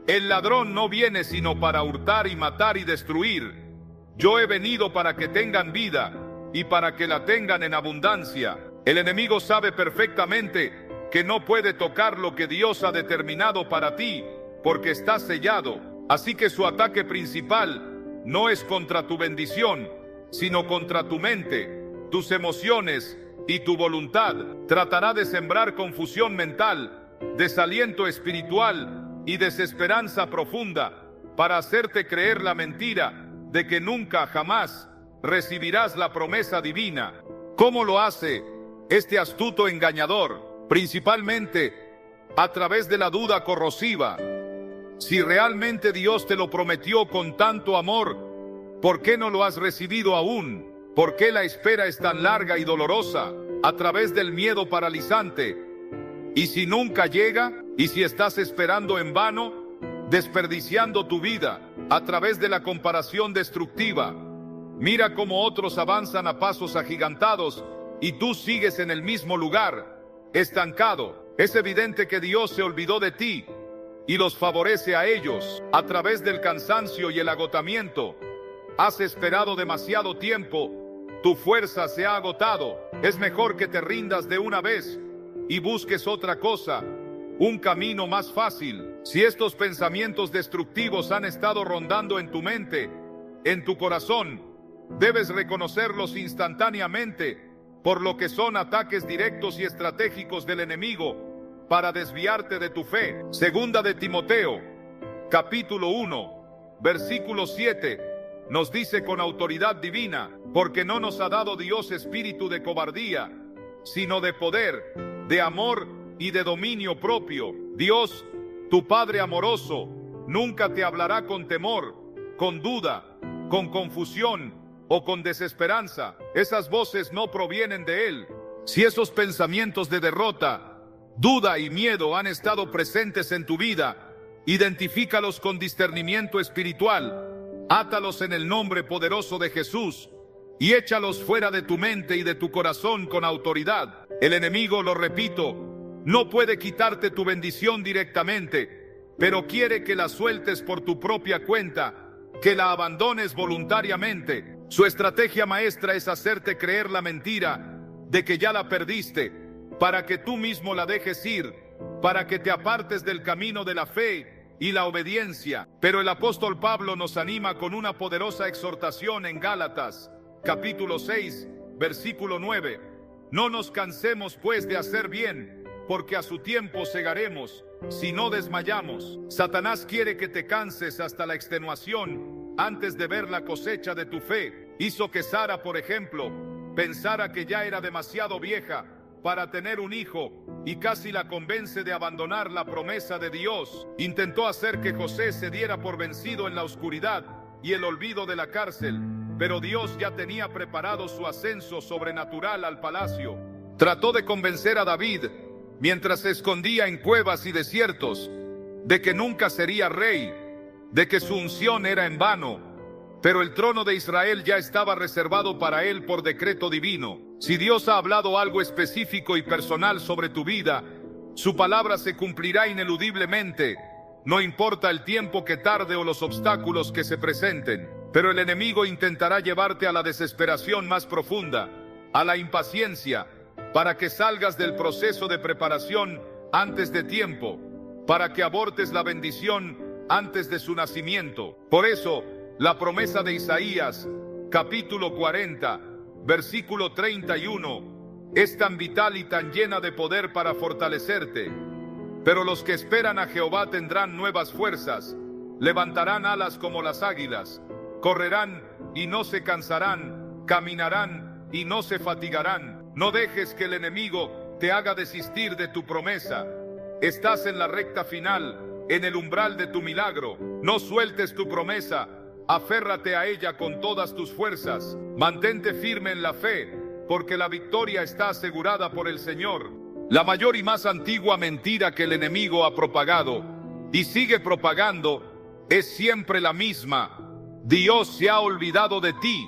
[SPEAKER 1] El ladrón no viene sino para hurtar y matar y destruir. Yo he venido para que tengan vida y para que la tengan en abundancia. El enemigo sabe perfectamente que no puede tocar lo que Dios ha determinado para ti, porque está sellado. Así que su ataque principal no es contra tu bendición, sino contra tu mente, tus emociones y tu voluntad. Tratará de sembrar confusión mental, desaliento espiritual y desesperanza profunda para hacerte creer la mentira de que nunca jamás recibirás la promesa divina. ¿Cómo lo hace este astuto engañador? Principalmente a través de la duda corrosiva. Si realmente Dios te lo prometió con tanto amor, ¿por qué no lo has recibido aún? ¿Por qué la espera es tan larga y dolorosa? A través del miedo paralizante. ¿Y si nunca llega? ¿Y si estás esperando en vano? Desperdiciando tu vida a través de la comparación destructiva. Mira cómo otros avanzan a pasos agigantados y tú sigues en el mismo lugar, estancado. Es evidente que Dios se olvidó de ti y los favorece a ellos a través del cansancio y el agotamiento. Has esperado demasiado tiempo, tu fuerza se ha agotado. Es mejor que te rindas de una vez y busques otra cosa, un camino más fácil. Si estos pensamientos destructivos han estado rondando en tu mente, en tu corazón, debes reconocerlos instantáneamente por lo que son ataques directos y estratégicos del enemigo para desviarte de tu fe. Segunda de Timoteo, capítulo 1, versículo 7, nos dice con autoridad divina: porque no nos ha dado Dios espíritu de cobardía, sino de poder, de amor y de dominio propio. Dios, tu Padre amoroso, nunca te hablará con temor, con duda, con confusión o con desesperanza. Esas voces no provienen de Él. Si esos pensamientos de derrota, duda y miedo han estado presentes en tu vida, identifícalos con discernimiento espiritual, átalos en el nombre poderoso de Jesús y échalos fuera de tu mente y de tu corazón con autoridad. El enemigo, lo repito, no puede quitarte tu bendición directamente, pero quiere que la sueltes por tu propia cuenta, que la abandones voluntariamente. Su estrategia maestra es hacerte creer la mentira de que ya la perdiste, para que tú mismo la dejes ir para que te apartes del camino de la fe y la obediencia. Pero el apóstol Pablo nos anima con una poderosa exhortación en Gálatas, capítulo 6, versículo 9. No nos cansemos pues de hacer bien, porque a su tiempo segaremos, si no desmayamos. Satanás quiere que te canses hasta la extenuación antes de ver la cosecha de tu fe. Hizo que Sara, por ejemplo, pensara que ya era demasiado vieja para tener un hijo y casi la convence de abandonar la promesa de Dios. Intentó hacer que José se diera por vencido en la oscuridad y el olvido de la cárcel, pero Dios ya tenía preparado su ascenso sobrenatural al palacio. Trató de convencer a David, mientras se escondía en cuevas y desiertos, de que nunca sería rey, de que su unción era en vano. Pero el trono de Israel ya estaba reservado para él por decreto divino. Si Dios ha hablado algo específico y personal sobre tu vida, su palabra se cumplirá ineludiblemente, no importa el tiempo que tarde o los obstáculos que se presenten. Pero el enemigo intentará llevarte a la desesperación más profunda, a la impaciencia, para que salgas del proceso de preparación antes de tiempo, para que abortes la bendición antes de su nacimiento. Por eso, la promesa de Isaías, capítulo 40, versículo 31, es tan vital y tan llena de poder para fortalecerte. Pero los que esperan a Jehová tendrán nuevas fuerzas, levantarán alas como las águilas, correrán y no se cansarán, caminarán y no se fatigarán. No dejes que el enemigo te haga desistir de tu promesa. Estás en la recta final, en el umbral de tu milagro. No sueltes tu promesa. Aférrate a ella con todas tus fuerzas. Mantente firme en la fe, porque la victoria está asegurada por el Señor. La mayor y más antigua mentira que el enemigo ha propagado y sigue propagando es siempre la misma: Dios se ha olvidado de ti,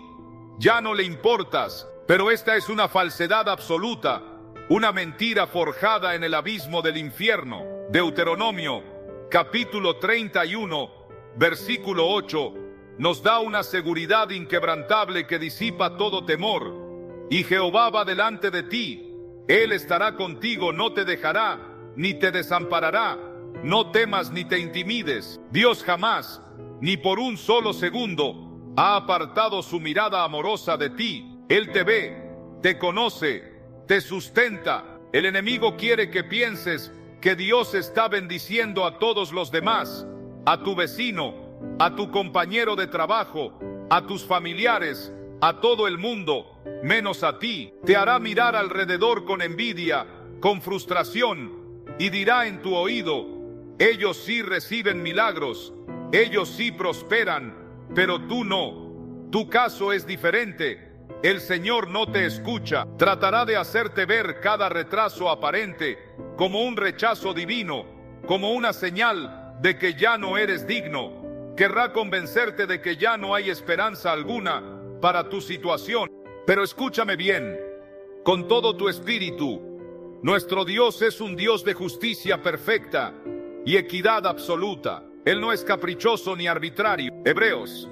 [SPEAKER 1] ya no le importas. Pero esta es una falsedad absoluta, una mentira forjada en el abismo del infierno. Deuteronomio, capítulo 31, versículo 8, nos da una seguridad inquebrantable que disipa todo temor. Y Jehová va delante de ti, Él estará contigo, no te dejará, ni te desamparará. No temas ni te intimides. Dios jamás, ni por un solo segundo, ha apartado su mirada amorosa de ti. Él te ve, te conoce, te sustenta. El enemigo quiere que pienses que Dios está bendiciendo a todos los demás, a tu vecino, a tu compañero de trabajo, a tus familiares, a todo el mundo, menos a ti. Te hará mirar alrededor con envidia, con frustración, y dirá en tu oído: ellos sí reciben milagros, ellos sí prosperan, pero tú no. Tu caso es diferente. El Señor no te escucha. Tratará de hacerte ver cada retraso aparente como un rechazo divino, como una señal de que ya no eres digno. Querrá convencerte de que ya no hay esperanza alguna para tu situación. Pero escúchame bien, con todo tu espíritu. Nuestro Dios es un Dios de justicia perfecta y equidad absoluta. Él no es caprichoso ni arbitrario. Hebreos,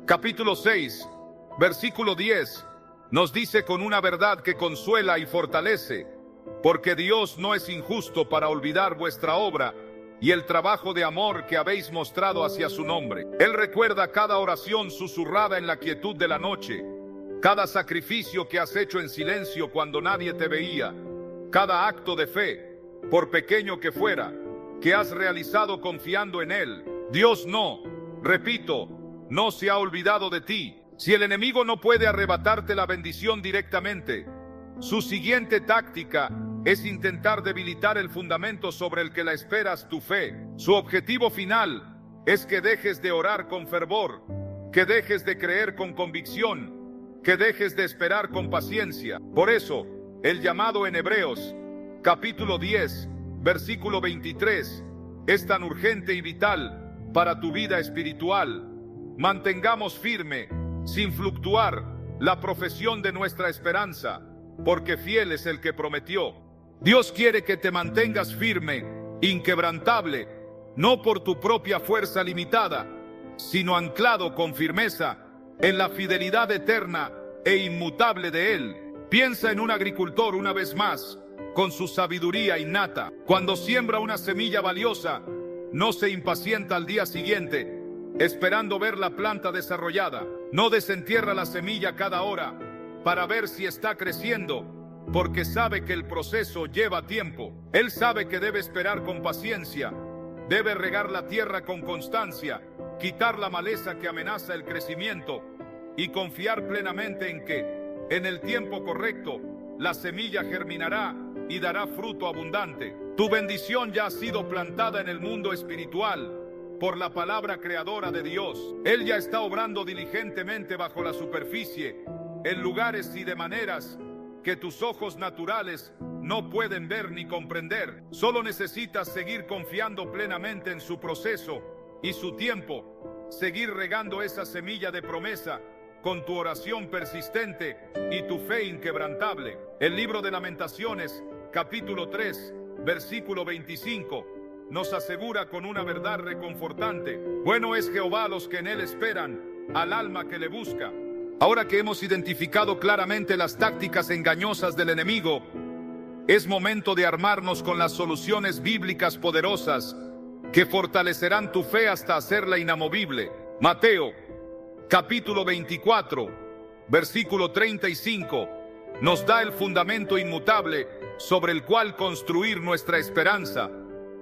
[SPEAKER 1] capítulo 6, versículo 10, nos dice con una verdad que consuela y fortalece: porque Dios no es injusto para olvidar vuestra obra y el trabajo de amor que habéis mostrado hacia su nombre. Él recuerda cada oración susurrada en la quietud de la noche, cada sacrificio que has hecho en silencio cuando nadie te veía, cada acto de fe, por pequeño que fuera, que has realizado confiando en Él. Dios no, repito, no se ha olvidado de ti. Si el enemigo no puede arrebatarte la bendición directamente, su siguiente táctica es intentar debilitar el fundamento sobre el que la esperas, tu fe. Su objetivo final es que dejes de orar con fervor, que dejes de creer con convicción, que dejes de esperar con paciencia. Por eso, el llamado en Hebreos, capítulo 10, versículo 23, es tan urgente y vital para tu vida espiritual. Mantengamos firme, sin fluctuar, la profesión de nuestra esperanza, porque fiel es el que prometió. Dios quiere que te mantengas firme, inquebrantable, no por tu propia fuerza limitada, sino anclado con firmeza en la fidelidad eterna e inmutable de Él. Piensa en un agricultor una vez más. con su sabiduría innata. Cuando siembra una semilla valiosa, no se impacienta al día siguiente, esperando ver la planta desarrollada. No desentierra la semilla cada hora para ver si está creciendo, porque sabe que el proceso lleva tiempo. Él sabe que debe esperar con paciencia, debe regar la tierra con constancia, quitar la maleza que amenaza el crecimiento y confiar plenamente en que, en el tiempo correcto, la semilla germinará y dará fruto abundante. Tu bendición ya ha sido plantada en el mundo espiritual por la palabra creadora de Dios. Él ya está obrando diligentemente bajo la superficie, en lugares y de maneras que tus ojos naturales no pueden ver ni comprender. Solo necesitas seguir confiando plenamente en su proceso y su tiempo, seguir regando esa semilla de promesa con tu oración persistente y tu fe inquebrantable. El libro de Lamentaciones, capítulo 3, versículo 25, nos asegura con una verdad reconfortante: bueno es Jehová a los que en él esperan, al alma que le busca. Ahora que hemos identificado claramente las tácticas engañosas del enemigo, es momento de armarnos con las soluciones bíblicas poderosas que fortalecerán tu fe hasta hacerla inamovible. Mateo, capítulo 24, versículo 35, nos da el fundamento inmutable sobre el cual construir nuestra esperanza.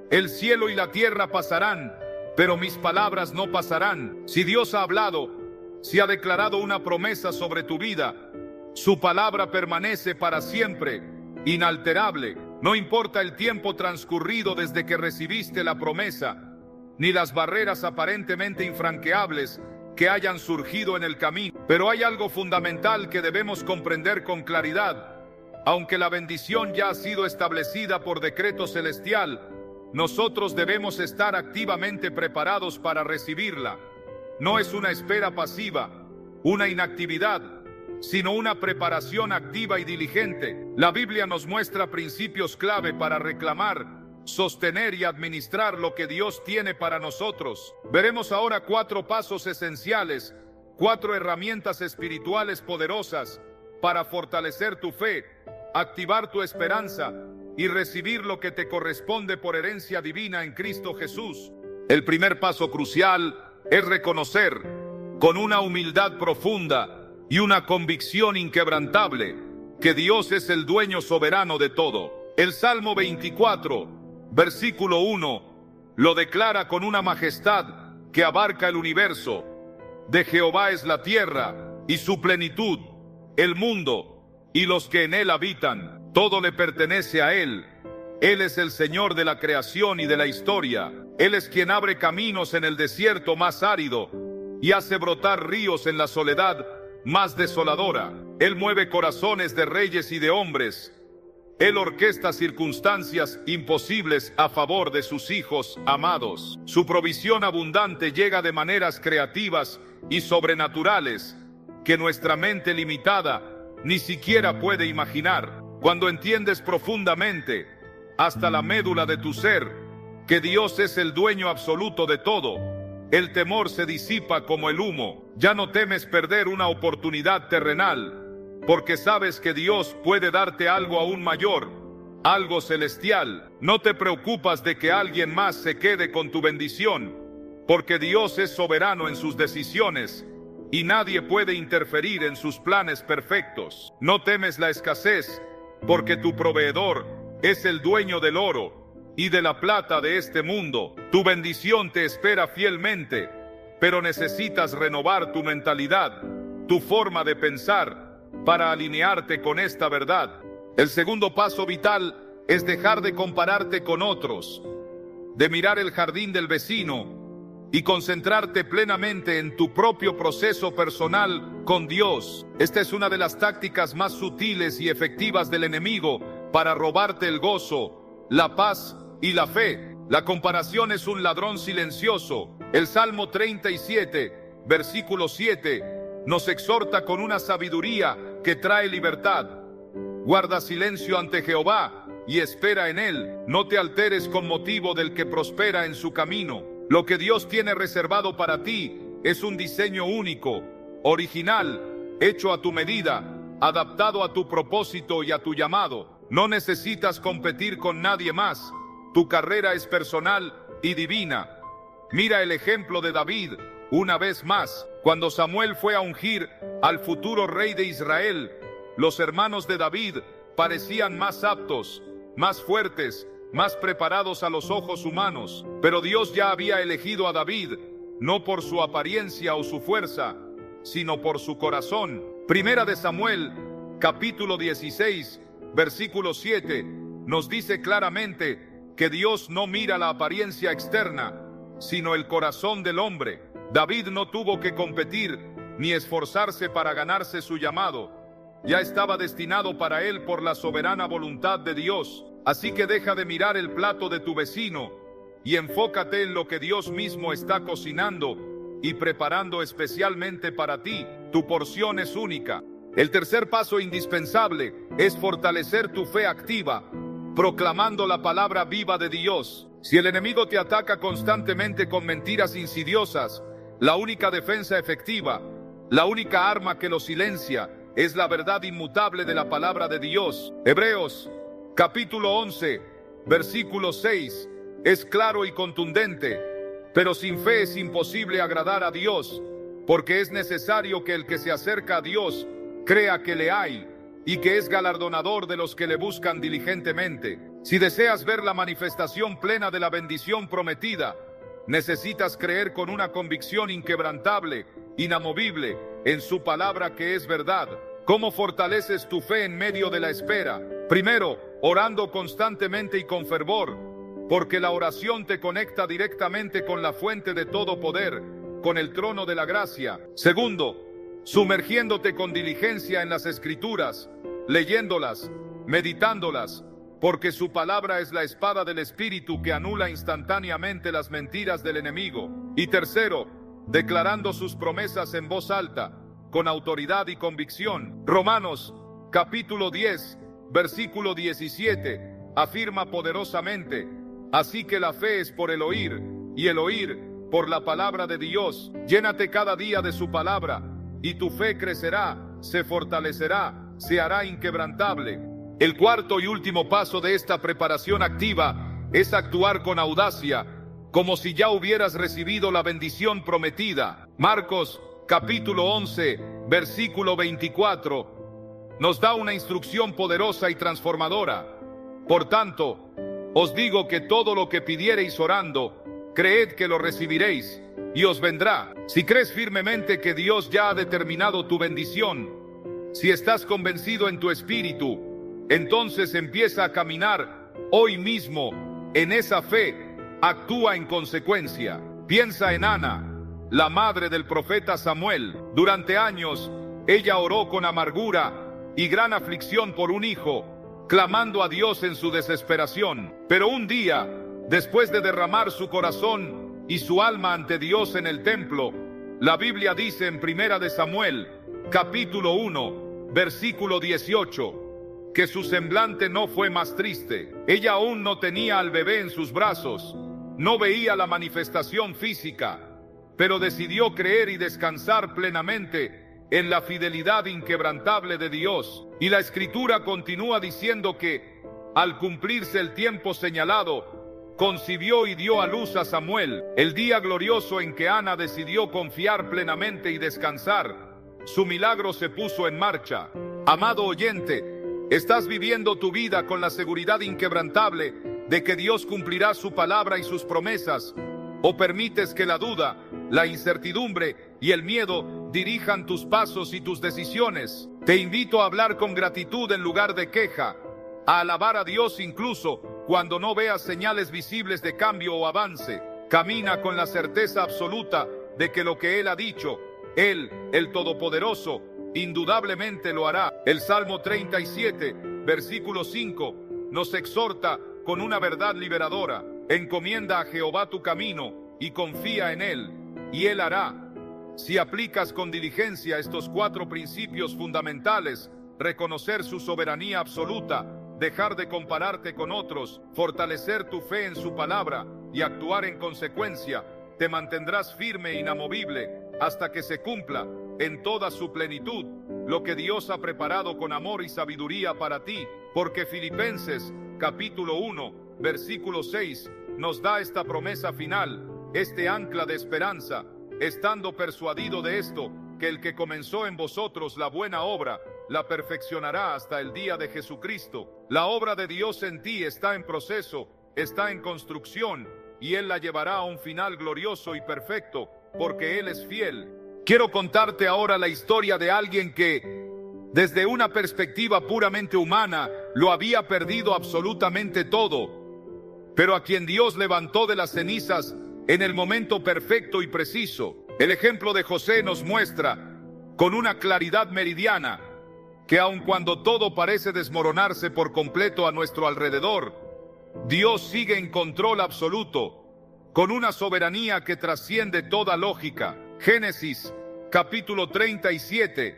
[SPEAKER 1] El cielo y la tierra pasarán, pero mis palabras no pasarán. Si Dios ha hablado, si ha declarado una promesa sobre tu vida, su palabra permanece para siempre, inalterable. No importa el tiempo transcurrido desde que recibiste la promesa, ni las barreras aparentemente infranqueables que hayan surgido en el camino. Pero hay algo fundamental que debemos comprender con claridad. Aunque la bendición ya ha sido establecida por decreto celestial, nosotros debemos estar activamente preparados para recibirla. No es una espera pasiva, una inactividad, sino una preparación activa y diligente. La Biblia nos muestra principios clave para reclamar, sostener y administrar lo que Dios tiene para nosotros. Veremos ahora 4 pasos esenciales, 4 herramientas espirituales poderosas para fortalecer tu fe, activar tu esperanza y recibir lo que te corresponde por herencia divina en Cristo Jesús. El primer paso crucial es reconocer con una humildad profunda y una convicción inquebrantable que Dios es el dueño soberano de todo. El Salmo 24, versículo 1, lo declara con una majestad que abarca el universo. De Jehová es la tierra y su plenitud, el mundo y los que en él habitan. Todo le pertenece a él. Él es el Señor de la creación y de la historia. Él es quien abre caminos en el desierto más árido y hace brotar ríos en la soledad más desoladora. Él mueve corazones de reyes y de hombres. Él orquesta circunstancias imposibles a favor de sus hijos amados. Su provisión abundante llega de maneras creativas y sobrenaturales que nuestra mente limitada ni siquiera puede imaginar. Cuando entiendes profundamente, hasta la médula de tu ser, que Dios es el dueño absoluto de todo, el temor se disipa como el humo. Ya no temes perder una oportunidad terrenal, porque sabes que Dios puede darte algo aún mayor, algo celestial. No te preocupas de que alguien más se quede con tu bendición, porque Dios es soberano en sus decisiones y nadie puede interferir en sus planes perfectos. No temes la escasez, porque tu proveedor es el dueño del oro y de la plata de este mundo. Tu bendición te espera fielmente, pero necesitas renovar tu mentalidad, tu forma de pensar, para alinearte con esta verdad. El segundo paso vital es dejar de compararte con otros, de mirar el jardín del vecino y concentrarte plenamente en tu propio proceso personal con Dios. Esta es una de las tácticas más sutiles y efectivas del enemigo para robarte el gozo, la paz y la fe. La comparación es un ladrón silencioso. El Salmo 37, versículo 7, nos exhorta con una sabiduría que trae libertad. Guarda silencio ante Jehová y espera en él. No te alteres con motivo del que prospera en su camino. Lo que Dios tiene reservado para ti es un diseño único, original, hecho a tu medida, adaptado a tu propósito y a tu llamado. No necesitas competir con nadie más. Tu carrera es personal y divina. Mira el ejemplo de David, una vez más. Cuando Samuel fue a ungir al futuro rey de Israel, los hermanos de David parecían más aptos, más fuertes, más preparados a los ojos humanos. Pero Dios ya había elegido a David, no por su apariencia o su fuerza, sino por su corazón. Primera de Samuel, capítulo 16, versículo 7, nos dice claramente que Dios no mira la apariencia externa, sino el corazón del hombre. David no tuvo que competir ni esforzarse para ganarse su llamado. Ya estaba destinado para él por la soberana voluntad de Dios. Así que deja de mirar el plato de tu vecino y enfócate en lo que Dios mismo está cocinando y preparando especialmente para ti. Tu porción es única. El tercer paso indispensable es fortalecer tu fe activa, proclamando la palabra viva de Dios. Si el enemigo te ataca constantemente con mentiras insidiosas, la única defensa efectiva, la única arma que lo silencia, es la verdad inmutable de la palabra de Dios. Hebreos, capítulo 11, versículo 6, es claro y contundente. Pero sin fe es imposible agradar a Dios, porque es necesario que el que se acerca a Dios crea que le hay y que es galardonador de los que le buscan diligentemente. Si deseas ver la manifestación plena de la bendición prometida, necesitas creer con una convicción inquebrantable, inamovible, en su palabra que es verdad. ¿Cómo fortaleces tu fe en medio de la espera? Primero, orando constantemente y con fervor, porque la oración te conecta directamente con la fuente de todo poder, con el trono de la gracia. Segundo, sumergiéndote con diligencia en las Escrituras, leyéndolas, meditándolas, porque su palabra es la espada del Espíritu que anula instantáneamente las mentiras del enemigo. Y tercero, declarando sus promesas en voz alta, con autoridad y convicción. Romanos, capítulo 10, versículo 17, afirma poderosamente: así que la fe es por el oír, y el oír por la palabra de Dios. Llénate cada día de su palabra, y tu fe crecerá, se fortalecerá, se hará inquebrantable. El cuarto y último paso de esta preparación activa es actuar con audacia, como si ya hubieras recibido la bendición prometida. Marcos, capítulo 11, versículo 24, nos da una instrucción poderosa y transformadora. Por tanto, os digo que todo lo que pidiereis orando, creed que lo recibiréis, y os vendrá. Si crees firmemente que Dios ya ha determinado tu bendición, si estás convencido en tu espíritu, entonces empieza a caminar hoy mismo en esa fe. Actúa en consecuencia. Piensa en Ana, la madre del profeta Samuel. Durante años, ella oró con amargura y gran aflicción por un hijo, clamando a Dios en su desesperación. Pero un día, después de derramar su corazón y su alma ante Dios en el templo, la Biblia dice en Primera de Samuel, capítulo 1, versículo 18, que su semblante no fue más triste. Ella aún no tenía al bebé en sus brazos, no veía la manifestación física, pero decidió creer y descansar plenamente en la fidelidad inquebrantable de Dios. Y la Escritura continúa diciendo que, al cumplirse el tiempo señalado, concibió y dio a luz a Samuel. El día glorioso en que Ana decidió confiar plenamente y descansar, su milagro se puso en marcha. Amado oyente, ¿estás viviendo tu vida con la seguridad inquebrantable de que Dios cumplirá su palabra y sus promesas? ¿O permites que la duda, la incertidumbre y el miedo dirijan tus pasos y tus decisiones? Te invito a hablar con gratitud en lugar de queja, a alabar a Dios incluso cuando no veas señales visibles de cambio o avance. Camina con la certeza absoluta de que lo que Él ha dicho, Él, el Todopoderoso, indudablemente lo hará. El Salmo 37, versículo 5, nos exhorta con una verdad liberadora: encomienda a Jehová tu camino y confía en Él, y Él hará. Si aplicas con diligencia estos 4 principios fundamentales: reconocer su soberanía absoluta, dejar de compararte con otros, fortalecer tu fe en su palabra y actuar en consecuencia, te mantendrás firme e inamovible hasta que se cumpla en toda su plenitud lo que Dios ha preparado con amor y sabiduría para ti, porque Filipenses, capítulo 1, versículo 6, nos da esta promesa final, este ancla de esperanza, estando persuadido de esto, que el que comenzó en vosotros la buena obra, la perfeccionará hasta el día de Jesucristo. La obra de Dios en ti está en proceso, está en construcción, y Él la llevará a un final glorioso y perfecto, porque Él es fiel. Quiero contarte ahora la historia de alguien que, desde una perspectiva puramente humana, lo había perdido absolutamente todo, pero a quien Dios levantó de las cenizas en el momento perfecto y preciso. El ejemplo de José nos muestra, con una claridad meridiana, que aun cuando todo parece desmoronarse por completo a nuestro alrededor, Dios sigue en control absoluto, con una soberanía que trasciende toda lógica. Génesis, capítulo 37,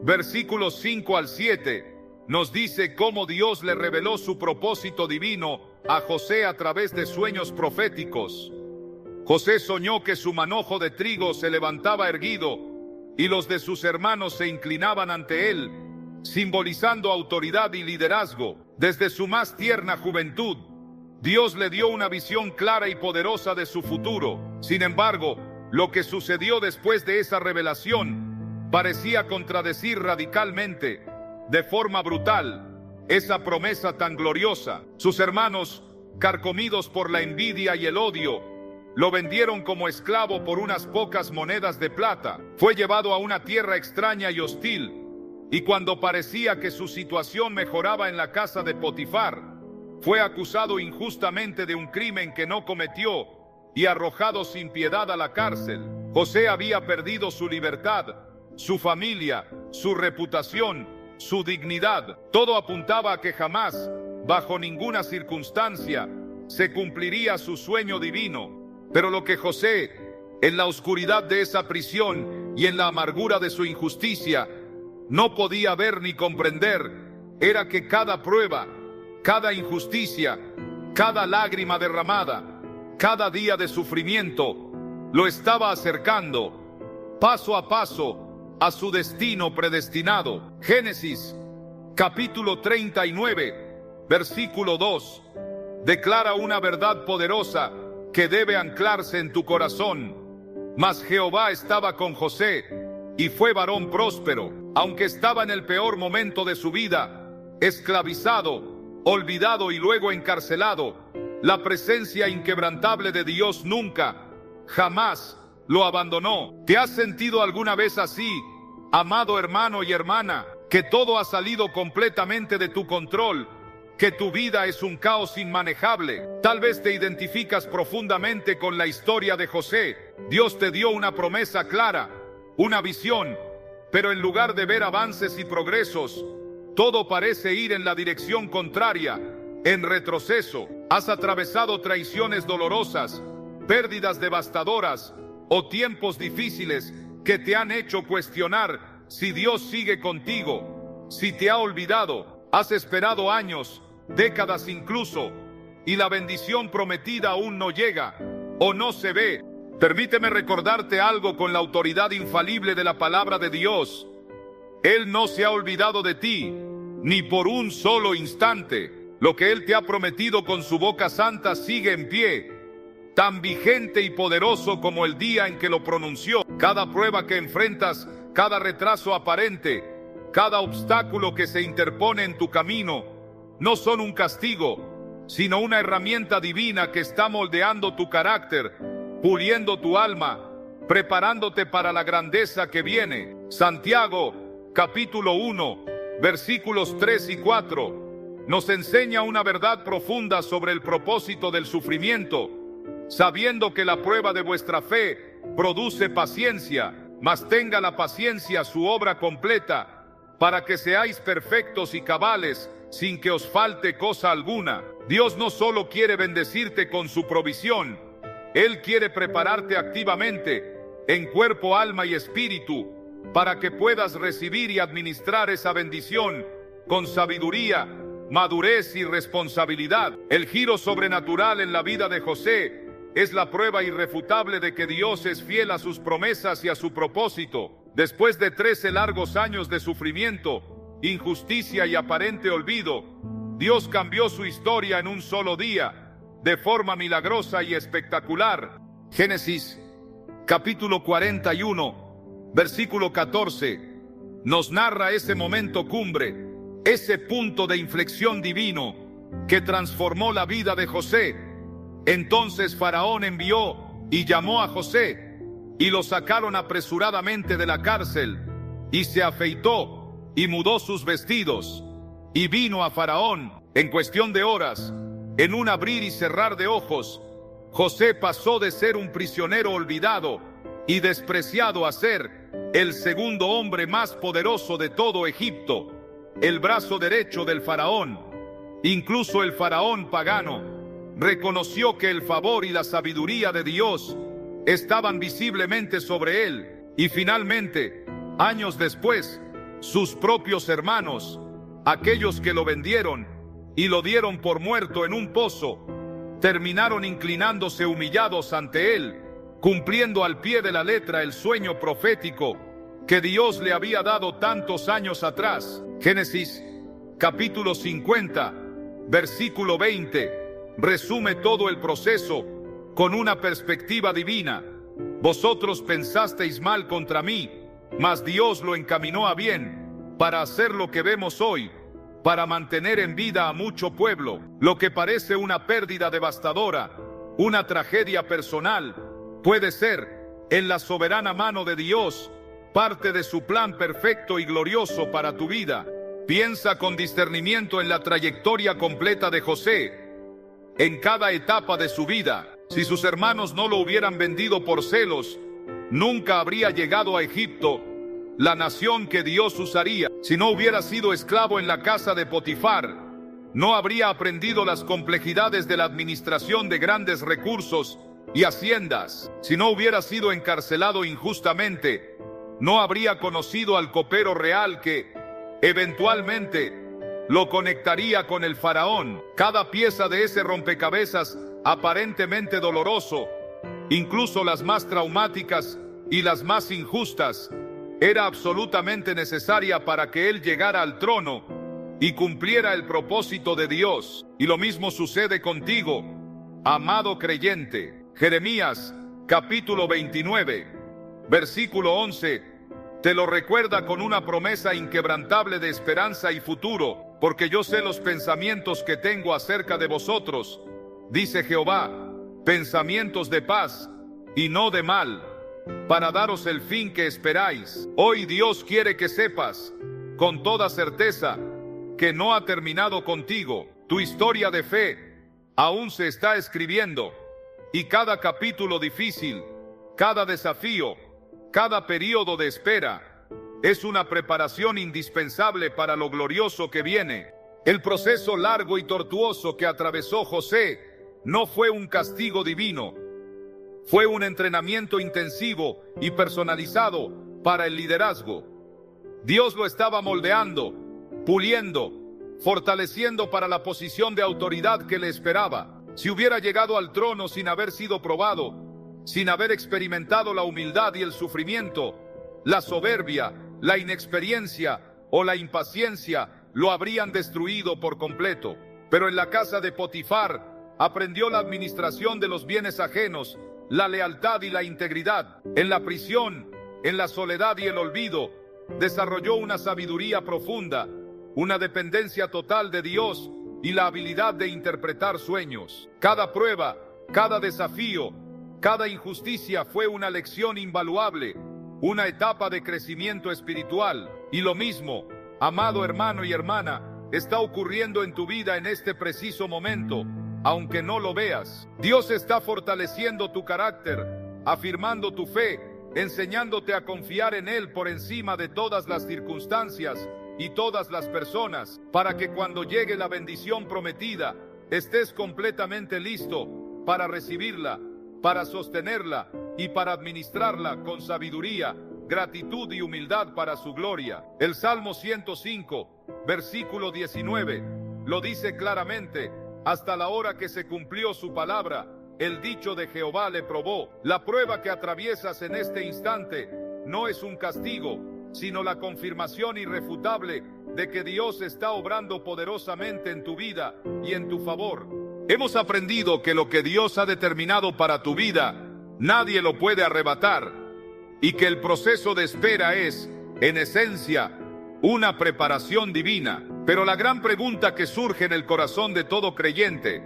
[SPEAKER 1] versículos 5 al 7, nos dice cómo Dios le reveló su propósito divino a José a través de sueños proféticos. José soñó que su manojo de trigo se levantaba erguido y los de sus hermanos se inclinaban ante él, simbolizando autoridad y liderazgo. Desde su más tierna juventud, Dios le dio una visión clara y poderosa de su futuro. Sin embargo, lo que sucedió después de esa revelación parecía contradecir radicalmente, de forma brutal, esa promesa tan gloriosa. Sus hermanos, carcomidos por la envidia y el odio, lo vendieron como esclavo por unas pocas monedas de plata. Fue llevado a una tierra extraña y hostil, y cuando parecía que su situación mejoraba en la casa de Potifar, fue acusado injustamente de un crimen que no cometió y arrojado sin piedad a la cárcel. José había perdido su libertad, su familia, su reputación, su dignidad. Todo apuntaba a que jamás, bajo ninguna circunstancia, se cumpliría su sueño divino. Pero lo que José, en la oscuridad de esa prisión y en la amargura de su injusticia, no podía ver ni comprender, era que cada prueba, cada injusticia, cada lágrima derramada, cada día de sufrimiento, lo estaba acercando, paso a paso, a su destino predestinado. Génesis, capítulo 39, versículo 2, declara una verdad poderosa que debe anclarse en tu corazón. Mas Jehová estaba con José, y fue varón próspero, aunque estaba en el peor momento de su vida, esclavizado, olvidado y luego encarcelado. La presencia inquebrantable de Dios nunca, jamás lo abandonó. ¿Te has sentido alguna vez así, amado hermano y hermana, que todo ha salido completamente de tu control, que tu vida es un caos inmanejable? Tal vez te identificas profundamente con la historia de José. Dios te dio una promesa clara, una visión, pero en lugar de ver avances y progresos, todo parece ir en la dirección contraria, en retroceso. Has atravesado traiciones dolorosas, pérdidas devastadoras o tiempos difíciles que te han hecho cuestionar si Dios sigue contigo, si te ha olvidado. Has esperado años, décadas incluso, y la bendición prometida aún no llega o no se ve. Permíteme recordarte algo con la autoridad infalible de la palabra de Dios. Él no se ha olvidado de ti, ni por un solo instante. Lo que Él te ha prometido con su boca santa sigue en pie, tan vigente y poderoso como el día en que lo pronunció. Cada prueba que enfrentas, cada retraso aparente, cada obstáculo que se interpone en tu camino, no son un castigo, sino una herramienta divina que está moldeando tu carácter, puliendo tu alma, preparándote para la grandeza que viene. Santiago, capítulo 1, versículos 3 y 4, nos enseña una verdad profunda sobre el propósito del sufrimiento, sabiendo que la prueba de vuestra fe produce paciencia, mas tenga la paciencia su obra completa, para que seáis perfectos y cabales, sin que os falte cosa alguna. Dios no solo quiere bendecirte con su provisión, Él quiere prepararte activamente, en cuerpo, alma y espíritu, para que puedas recibir y administrar esa bendición con sabiduría, madurez y responsabilidad. El giro sobrenatural en la vida de José es la prueba irrefutable de que Dios es fiel a sus promesas y a su propósito. Después de 13 largos años de sufrimiento, injusticia y aparente olvido, Dios cambió su historia en un solo día, de forma milagrosa y espectacular. Génesis, capítulo 41, versículo 14, nos narra ese momento cumbre, ese punto de inflexión divino que transformó la vida de José. Entonces Faraón envió y llamó a José, y lo sacaron apresuradamente de la cárcel, y se afeitó y mudó sus vestidos, y vino a Faraón. En cuestión de horas, en un abrir y cerrar de ojos, José pasó de ser un prisionero olvidado y despreciado a ser el segundo hombre más poderoso de todo Egipto, el brazo derecho del Faraón. Incluso el Faraón pagano reconoció que el favor y la sabiduría de Dios estaban visiblemente sobre él, y finalmente, años después, sus propios hermanos, aquellos que lo vendieron y lo dieron por muerto en un pozo, terminaron inclinándose humillados ante él, cumpliendo al pie de la letra el sueño profético que Dios le había dado tantos años atrás. Génesis, capítulo 50, versículo 20, resume todo el proceso con una perspectiva divina. Vosotros pensasteis mal contra mí, mas Dios lo encaminó a bien, para hacer lo que vemos hoy, para mantener en vida a mucho pueblo. Lo que parece una pérdida devastadora, una tragedia personal, puede ser, en la soberana mano de Dios, parte de su plan perfecto y glorioso para tu vida. Piensa con discernimiento en la trayectoria completa de José, en cada etapa de su vida. Si sus hermanos no lo hubieran vendido por celos, nunca habría llegado a Egipto, la nación que Dios usaría. Si no hubiera sido esclavo en la casa de Potifar, no habría aprendido las complejidades de la administración de grandes recursos y haciendas. Si no hubiera sido encarcelado injustamente, no habría conocido al copero real que, eventualmente, lo conectaría con el faraón. Cada pieza de ese rompecabezas aparentemente doloroso, incluso las más traumáticas y las más injustas, era absolutamente necesaria para que él llegara al trono y cumpliera el propósito de Dios. Y lo mismo sucede contigo, amado creyente. Jeremías, capítulo 29, versículo 11, te lo recuerda con una promesa inquebrantable de esperanza y futuro. Porque yo sé los pensamientos que tengo acerca de vosotros, dice Jehová, pensamientos de paz y no de mal, para daros el fin que esperáis. Hoy Dios quiere que sepas, con toda certeza, que no ha terminado contigo. Tu historia de fe aún se está escribiendo, y cada capítulo difícil, cada desafío, cada periodo de espera, es una preparación indispensable para lo glorioso que viene. El proceso largo y tortuoso que atravesó José no fue un castigo divino, fue un entrenamiento intensivo y personalizado para el liderazgo. Dios lo estaba moldeando, puliendo, fortaleciendo para la posición de autoridad que le esperaba. Si hubiera llegado al trono sin haber sido probado, sin haber experimentado la humildad y el sufrimiento, la soberbia, la inexperiencia o la impaciencia lo habrían destruido por completo. Pero en la casa de Potifar aprendió la administración de los bienes ajenos, la lealtad y la integridad. En la prisión, en la soledad y el olvido, desarrolló una sabiduría profunda, una dependencia total de Dios y la habilidad de interpretar sueños. Cada prueba, cada desafío, cada injusticia fue una lección invaluable, una etapa de crecimiento espiritual. Y lo mismo, amado hermano y hermana, está ocurriendo en tu vida en este preciso momento, aunque no lo veas. Dios está fortaleciendo tu carácter, afirmando tu fe, enseñándote a confiar en Él por encima de todas las circunstancias y todas las personas, para que cuando llegue la bendición prometida, estés completamente listo para recibirla, para sostenerla y para administrarla con sabiduría, gratitud y humildad para su gloria. El Salmo 105, versículo 19, lo dice claramente: hasta la hora que se cumplió su palabra, el dicho de Jehová le probó. La prueba que atraviesas en este instante no es un castigo, sino la confirmación irrefutable de que Dios está obrando poderosamente en tu vida y en tu favor. Hemos aprendido que lo que Dios ha determinado para tu vida, nadie lo puede arrebatar, y que el proceso de espera es, en esencia, una preparación divina. Pero la gran pregunta que surge en el corazón de todo creyente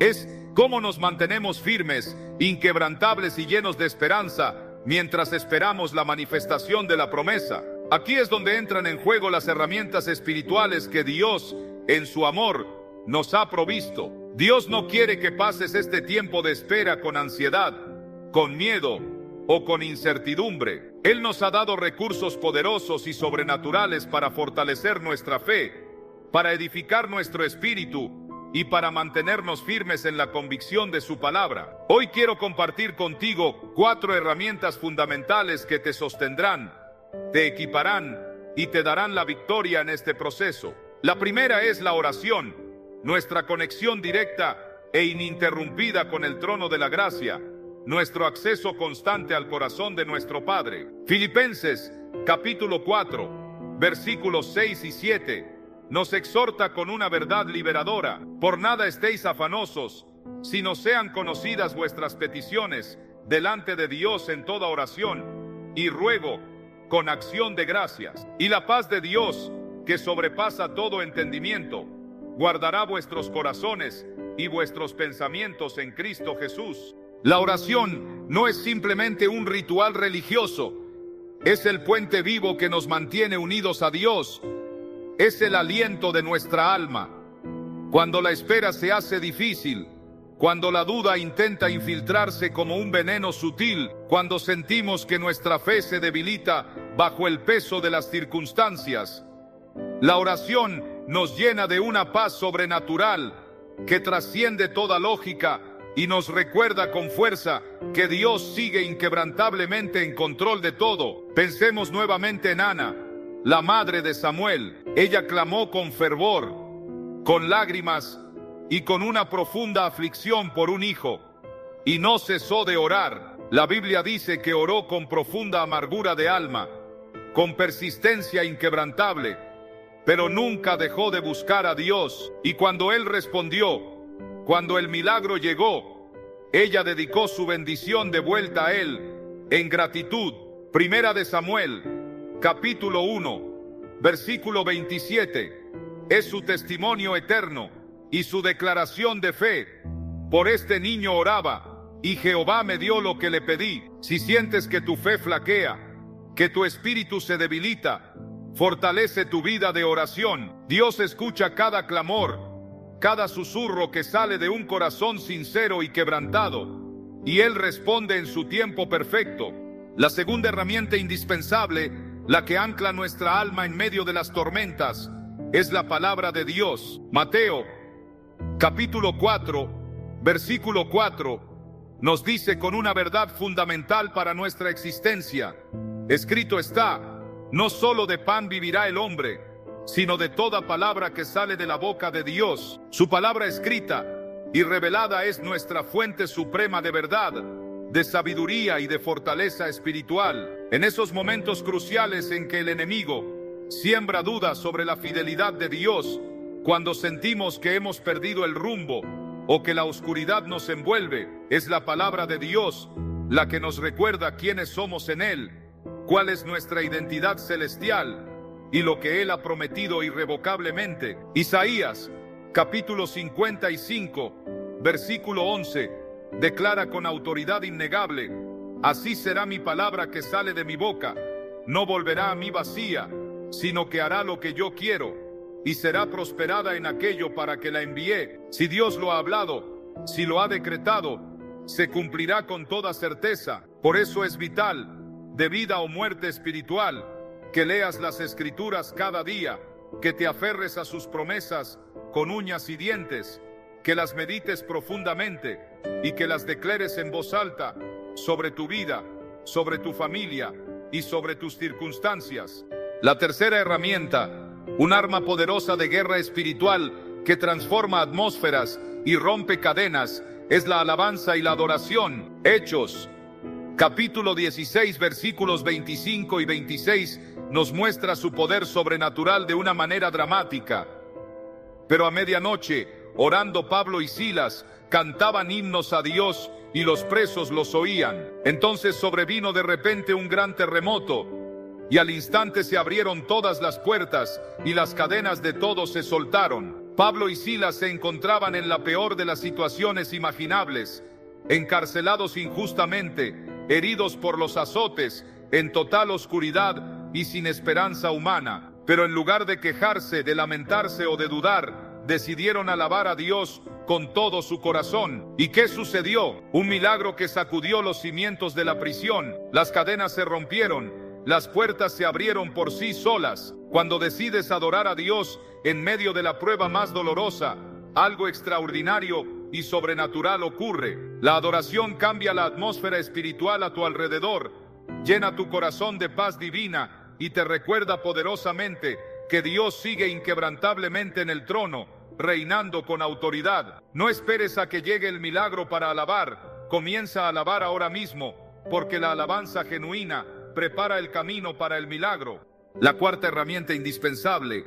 [SPEAKER 1] es cómo nos mantenemos firmes, inquebrantables y llenos de esperanza mientras esperamos la manifestación de la promesa. Aquí es donde entran en juego las herramientas espirituales que Dios, en su amor, nos ha provisto. Dios no quiere que pases este tiempo de espera con ansiedad, con miedo o con incertidumbre. Él nos ha dado recursos poderosos y sobrenaturales para fortalecer nuestra fe, para edificar nuestro espíritu y para mantenernos firmes en la convicción de su palabra. Hoy quiero compartir contigo 4 herramientas fundamentales que te sostendrán, te equiparán y te darán la victoria en este proceso. La primera es la oración, nuestra conexión directa e ininterrumpida con el trono de la gracia, nuestro acceso constante al corazón de nuestro Padre. Filipenses, capítulo 4, versículos 6 y 7, nos exhorta con una verdad liberadora: por nada estéis afanosos, sino sean conocidas vuestras peticiones delante de Dios en toda oración y ruego con acción de gracias. Y la paz de Dios, que sobrepasa todo entendimiento, guardará vuestros corazones y vuestros pensamientos en Cristo Jesús. La oración no es simplemente un ritual religioso, es el puente vivo que nos mantiene unidos a Dios, es el aliento de nuestra alma. Cuando la espera se hace difícil, cuando la duda intenta infiltrarse como un veneno sutil, cuando sentimos que nuestra fe se debilita bajo el peso de las circunstancias, la oración nos llena de una paz sobrenatural que trasciende toda lógica y nos recuerda con fuerza que Dios sigue inquebrantablemente en control de todo. Pensemos nuevamente en Ana, la madre de Samuel. Ella clamó con fervor, con lágrimas y con una profunda aflicción por un hijo, y no cesó de orar. La Biblia dice que oró con profunda amargura de alma, con persistencia inquebrantable, pero nunca dejó de buscar a Dios. Y cuando Él respondió, cuando el milagro llegó, ella dedicó su bendición de vuelta a Él en gratitud. Primera de Samuel, capítulo 1, versículo 27, es su testimonio eterno y su declaración de fe. Por este niño oraba, y Jehová me dio lo que le pedí. Si sientes que tu fe flaquea, que tu espíritu se debilita, fortalece tu vida de oración. Dios escucha cada clamor, cada susurro que sale de un corazón sincero y quebrantado, y Él responde en su tiempo perfecto. La segunda herramienta indispensable, la que ancla nuestra alma en medio de las tormentas, es la palabra de Dios. Mateo, capítulo 4, versículo 4, nos dice con una verdad fundamental para nuestra existencia: escrito está, no solo de pan vivirá el hombre, sino de toda palabra que sale de la boca de Dios. Su palabra escrita y revelada es nuestra fuente suprema de verdad, de sabiduría y de fortaleza espiritual. En esos momentos cruciales en que el enemigo siembra dudas sobre la fidelidad de Dios, cuando sentimos que hemos perdido el rumbo o que la oscuridad nos envuelve, es la palabra de Dios la que nos recuerda quiénes somos en Él, cuál es nuestra identidad celestial y lo que Él ha prometido irrevocablemente. Isaías, capítulo 55, versículo 11, declara con autoridad innegable: así será mi palabra que sale de mi boca, no volverá a mí vacía, sino que hará lo que yo quiero, y será prosperada en aquello para que la envié. Si Dios lo ha hablado, si lo ha decretado, se cumplirá con toda certeza. Por eso es vital, de vida o muerte espiritual, que leas las Escrituras cada día, que te aferres a sus promesas con uñas y dientes, que las medites profundamente y que las declares en voz alta sobre tu vida, sobre tu familia y sobre tus circunstancias. La tercera herramienta, un arma poderosa de guerra espiritual que transforma atmósferas y rompe cadenas, es la alabanza y la adoración. Hechos, capítulo 16, versículos 25 y 26, nos muestra su poder sobrenatural de una manera dramática. Pero a medianoche, orando Pablo y Silas, cantaban himnos a Dios y los presos los oían. Entonces sobrevino de repente un gran terremoto, y al instante se abrieron todas las puertas y las cadenas de todos se soltaron. Pablo y Silas se encontraban en la peor de las situaciones imaginables, encarcelados injustamente, heridos por los azotes, en total oscuridad y sin esperanza humana. Pero en lugar de quejarse, de lamentarse o de dudar, decidieron alabar a Dios con todo su corazón. ¿Y qué sucedió? Un milagro que sacudió los cimientos de la prisión. Las cadenas se rompieron, las puertas se abrieron por sí solas. Cuando decides adorar a Dios en medio de la prueba más dolorosa, algo extraordinario y sobrenatural ocurre. La adoración cambia la atmósfera espiritual a tu alrededor, llena tu corazón de paz divina y te recuerda poderosamente que Dios sigue inquebrantablemente en el trono, reinando con autoridad. No esperes a que llegue el milagro para alabar. Comienza a alabar ahora mismo, porque la alabanza genuina prepara el camino para el milagro. La cuarta herramienta indispensable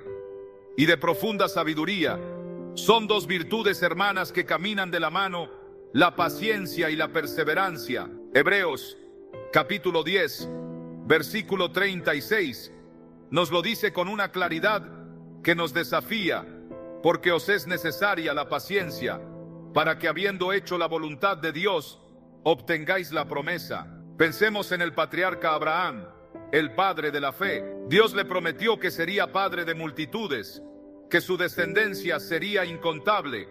[SPEAKER 1] y de profunda sabiduría son dos virtudes hermanas que caminan de la mano: la paciencia y la perseverancia. Hebreos, capítulo 10, versículo 36, nos lo dice con una claridad que nos desafía: porque os es necesaria la paciencia, para que habiendo hecho la voluntad de Dios, obtengáis la promesa. Pensemos en el patriarca Abraham, el padre de la fe. Dios le prometió que sería padre de multitudes, que su descendencia sería incontable,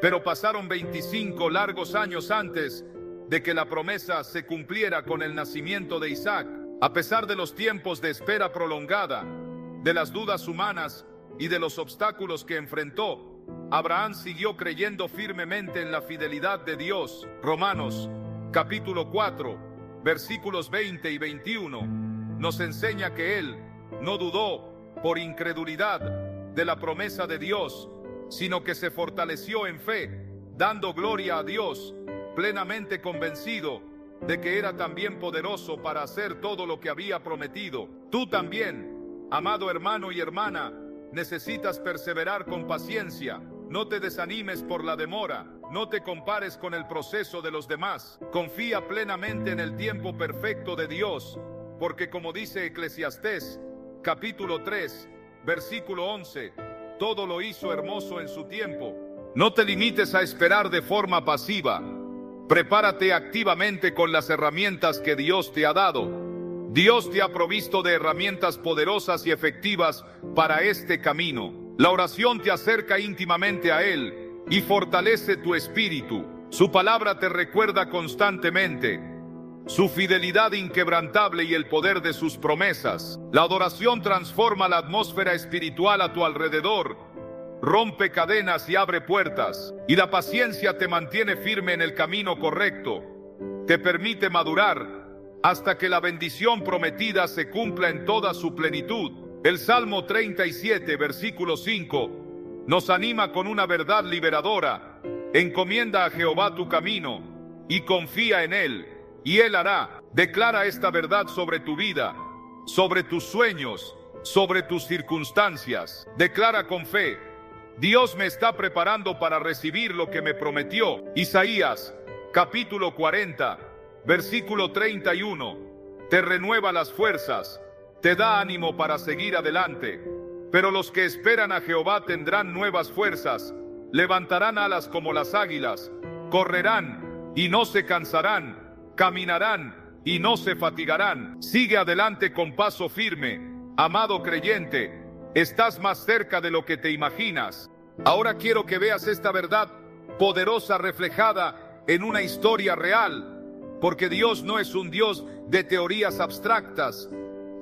[SPEAKER 1] pero pasaron 25 largos años antes de que la promesa se cumpliera con el nacimiento de Isaac. A pesar de los tiempos de espera prolongada, de las dudas humanas y de los obstáculos que enfrentó, Abraham siguió creyendo firmemente en la fidelidad de Dios. Romanos, capítulo 4, versículos 20 y 21, nos enseña que él no dudó por incredulidad de la promesa de Dios, sino que se fortaleció en fe, dando gloria a Dios, plenamente convencido de que era también poderoso para hacer todo lo que había prometido. Tú también, amado hermano y hermana, necesitas perseverar con paciencia. No te desanimes por la demora, no te compares con el proceso de los demás. Confía plenamente en el tiempo perfecto de Dios, porque como dice Eclesiastés, capítulo 3, versículo 11, todo lo hizo hermoso en su tiempo. No te limites a esperar de forma pasiva. Prepárate activamente con las herramientas que Dios te ha dado. Dios te ha provisto de herramientas poderosas y efectivas para este camino. La oración te acerca íntimamente a Él y fortalece tu espíritu. Su palabra te recuerda constantemente su fidelidad inquebrantable y el poder de sus promesas. La adoración transforma la atmósfera espiritual a tu alrededor, rompe cadenas y abre puertas. Y la paciencia te mantiene firme en el camino correcto, te permite madurar hasta que la bendición prometida se cumpla en toda su plenitud. El Salmo 37, versículo 5, nos anima con una verdad liberadora: encomienda a Jehová tu camino y confía en Él, y Él hará. Declara esta verdad sobre tu vida, sobre tus sueños, sobre tus circunstancias. Declara con fe: Dios me está preparando para recibir lo que me prometió. Isaías, capítulo 40, versículo 31, te renueva las fuerzas, te da ánimo para seguir adelante. Pero los que esperan a Jehová tendrán nuevas fuerzas, levantarán alas como las águilas, correrán y no se cansarán, caminarán y no se fatigarán. Sigue adelante con paso firme, amado creyente, estás más cerca de lo que te imaginas. Ahora quiero que veas esta verdad poderosa reflejada en una historia real, porque Dios no es un Dios de teorías abstractas,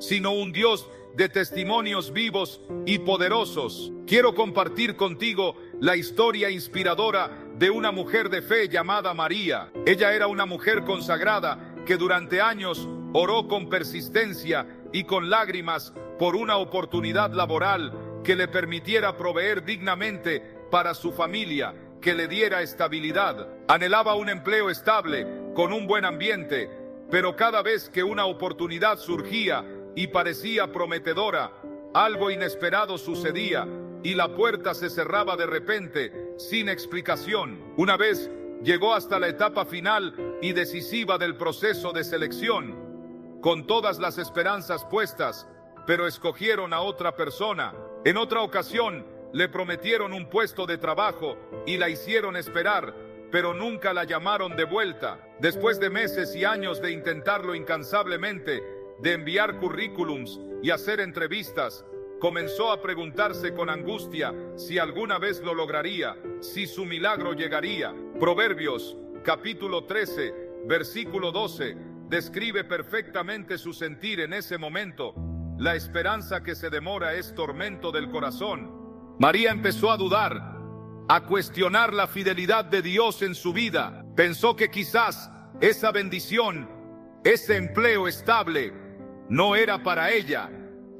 [SPEAKER 1] sino un Dios de testimonios vivos y poderosos. Quiero compartir contigo la historia inspiradora de una mujer de fe llamada María. Ella era una mujer consagrada que durante años oró con persistencia y con lágrimas por una oportunidad laboral que le permitiera proveer dignamente para su familia, que le diera estabilidad. Anhelaba un empleo estable, con un buen ambiente, pero cada vez que una oportunidad surgía y parecía prometedora, algo inesperado sucedía y la puerta se cerraba de repente, sin explicación. Una vez llegó hasta la etapa final y decisiva del proceso de selección, con todas las esperanzas puestas, pero escogieron a otra persona. En otra ocasión, le prometieron un puesto de trabajo y la hicieron esperar, pero nunca la llamaron de vuelta. Después de meses y años de intentarlo incansablemente, de enviar currículums y hacer entrevistas, comenzó a preguntarse con angustia si alguna vez lo lograría, si su milagro llegaría. Proverbios, capítulo 13, versículo 12, describe perfectamente su sentir en ese momento. La esperanza que se demora es tormento del corazón. María empezó a dudar, a cuestionar la fidelidad de Dios en su vida. Pensó que quizás esa bendición, ese empleo estable, no era para ella,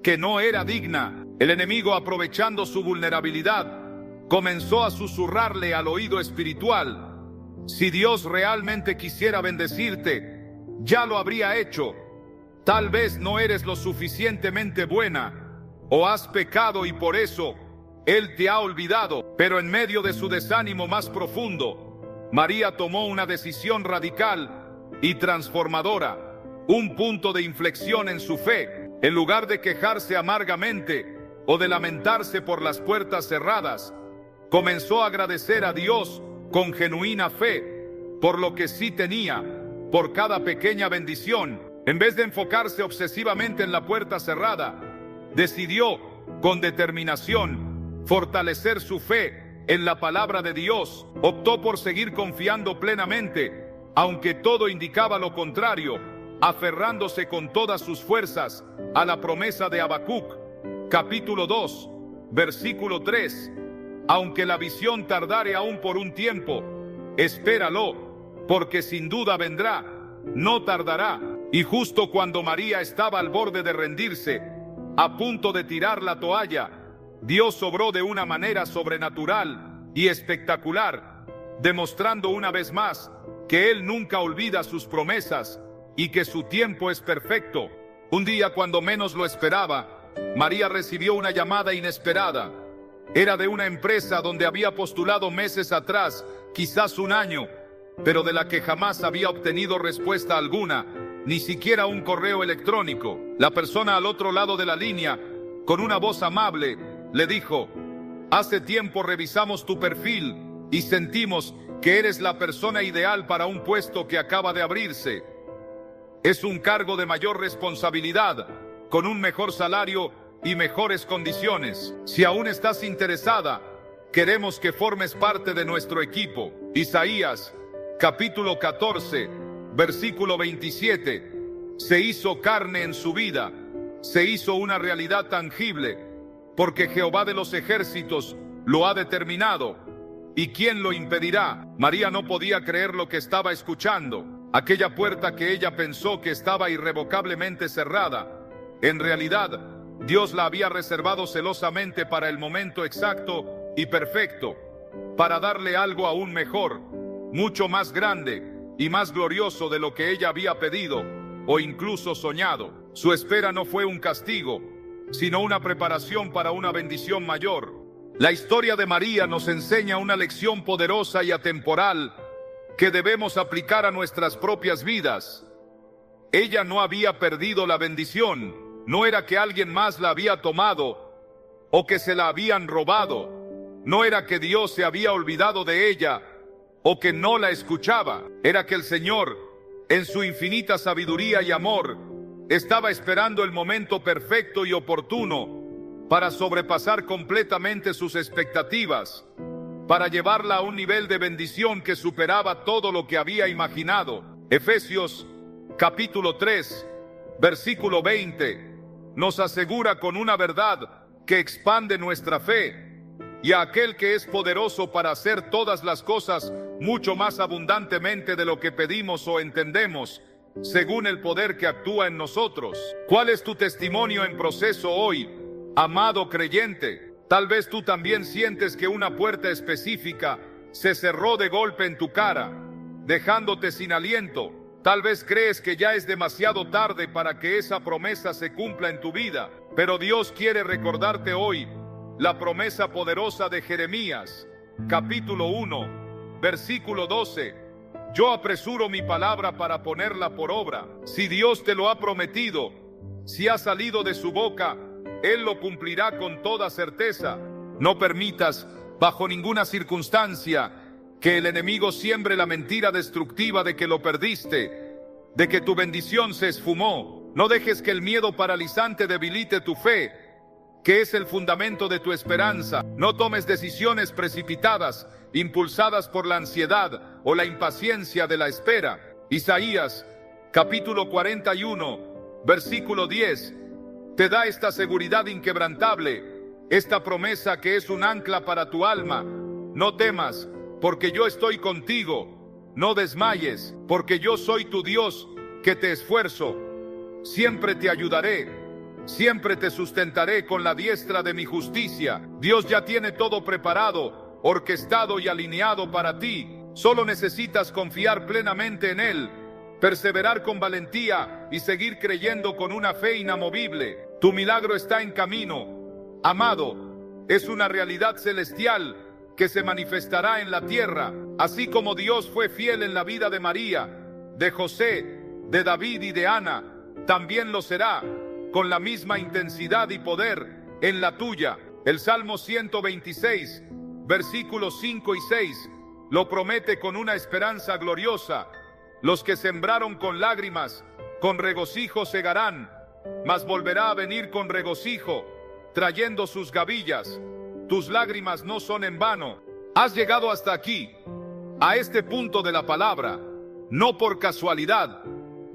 [SPEAKER 1] que no era digna. El enemigo, aprovechando su vulnerabilidad, comenzó a susurrarle al oído espiritual: si Dios realmente quisiera bendecirte, ya lo habría hecho. Tal vez no eres lo suficientemente buena, o has pecado y por eso Él te ha olvidado. Pero en medio de su desánimo más profundo, María tomó una decisión radical y transformadora, un punto de inflexión en su fe. En lugar de quejarse amargamente o de lamentarse por las puertas cerradas, comenzó a agradecer a Dios con genuina fe por lo que sí tenía, por cada pequeña bendición. En vez de enfocarse obsesivamente en la puerta cerrada, decidió con determinación fortalecer su fe en la palabra de Dios. Optó por seguir confiando plenamente, aunque todo indicaba lo contrario, aferrándose con todas sus fuerzas a la promesa de Habacuc, capítulo 2, versículo 3. Aunque la visión tardare aún por un tiempo, espéralo, porque sin duda vendrá, no tardará. Y justo cuando María estaba al borde de rendirse, a punto de tirar la toalla, Dios obró de una manera sobrenatural y espectacular, demostrando una vez más que Él nunca olvida sus promesas y que su tiempo es perfecto. Un día, cuando menos lo esperaba, María recibió una llamada inesperada. Era de una empresa donde había postulado meses atrás, quizás un año, pero de la que jamás había obtenido respuesta alguna, ni siquiera un correo electrónico. La persona al otro lado de la línea, con una voz amable, le dijo: hace tiempo revisamos tu perfil y sentimos que eres la persona ideal para un puesto que acaba de abrirse. Es un cargo de mayor responsabilidad, con un mejor salario y mejores condiciones. Si aún estás interesada, queremos que formes parte de nuestro equipo. Isaías, capítulo 14, versículo 27. Se hizo carne en su vida, se hizo una realidad tangible, porque Jehová de los ejércitos lo ha determinado. ¿Y quién lo impedirá? María no podía creer lo que estaba escuchando. Aquella puerta que ella pensó que estaba irrevocablemente cerrada, en realidad, Dios la había reservado celosamente para el momento exacto y perfecto, para darle algo aún mejor, mucho más grande y más glorioso de lo que ella había pedido o incluso soñado. Su espera no fue un castigo, sino una preparación para una bendición mayor. La historia de María nos enseña una lección poderosa y atemporal que debemos aplicar a nuestras propias vidas. Ella no había perdido la bendición, no era que alguien más la había tomado o que se la habían robado, no era que Dios se había olvidado de ella o que no la escuchaba, era que el Señor, en su infinita sabiduría y amor, estaba esperando el momento perfecto y oportuno para sobrepasar completamente sus expectativas, para llevarla a un nivel de bendición que superaba todo lo que había imaginado. Efesios capítulo 3, versículo 20, nos asegura con una verdad que expande nuestra fe: y a aquel que es poderoso para hacer todas las cosas mucho más abundantemente de lo que pedimos o entendemos, según el poder que actúa en nosotros. ¿Cuál es tu testimonio en proceso hoy, amado creyente? Tal vez tú también sientes que una puerta específica se cerró de golpe en tu cara, dejándote sin aliento. Tal vez crees que ya es demasiado tarde para que esa promesa se cumpla en tu vida, pero Dios quiere recordarte hoy la promesa poderosa de Jeremías, capítulo 1, versículo 12. Yo apresuro mi palabra para ponerla por obra. Si Dios te lo ha prometido, si ha salido de su boca, Él lo cumplirá con toda certeza. No permitas, bajo ninguna circunstancia, que el enemigo siembre la mentira destructiva de que lo perdiste, de que tu bendición se esfumó. No dejes que el miedo paralizante debilite tu fe, que es el fundamento de tu esperanza. No tomes decisiones precipitadas, impulsadas por la ansiedad o la impaciencia de la espera. Isaías, capítulo 41, versículo 10, te da esta seguridad inquebrantable, esta promesa que es un ancla para tu alma. No temas, porque yo estoy contigo. No desmayes, porque yo soy tu Dios, que te esfuerzo. Siempre te ayudaré, siempre te sustentaré con la diestra de mi justicia. Dios ya tiene todo preparado, orquestado y alineado para ti. Solo necesitas confiar plenamente en Él, perseverar con valentía y seguir creyendo con una fe inamovible. Tu milagro está en camino, amado. Es una realidad celestial que se manifestará en la tierra, así como Dios fue fiel en la vida de María, de José, de David y de Ana. También lo será con la misma intensidad y poder en la tuya. El Salmo 126, versículos 5 y 6, lo promete con una esperanza gloriosa. Los que sembraron con lágrimas, con regocijo segarán, mas volverá a venir con regocijo, trayendo sus gavillas. Tus lágrimas no son en vano. Has llegado hasta aquí, a este punto de la palabra, no por casualidad,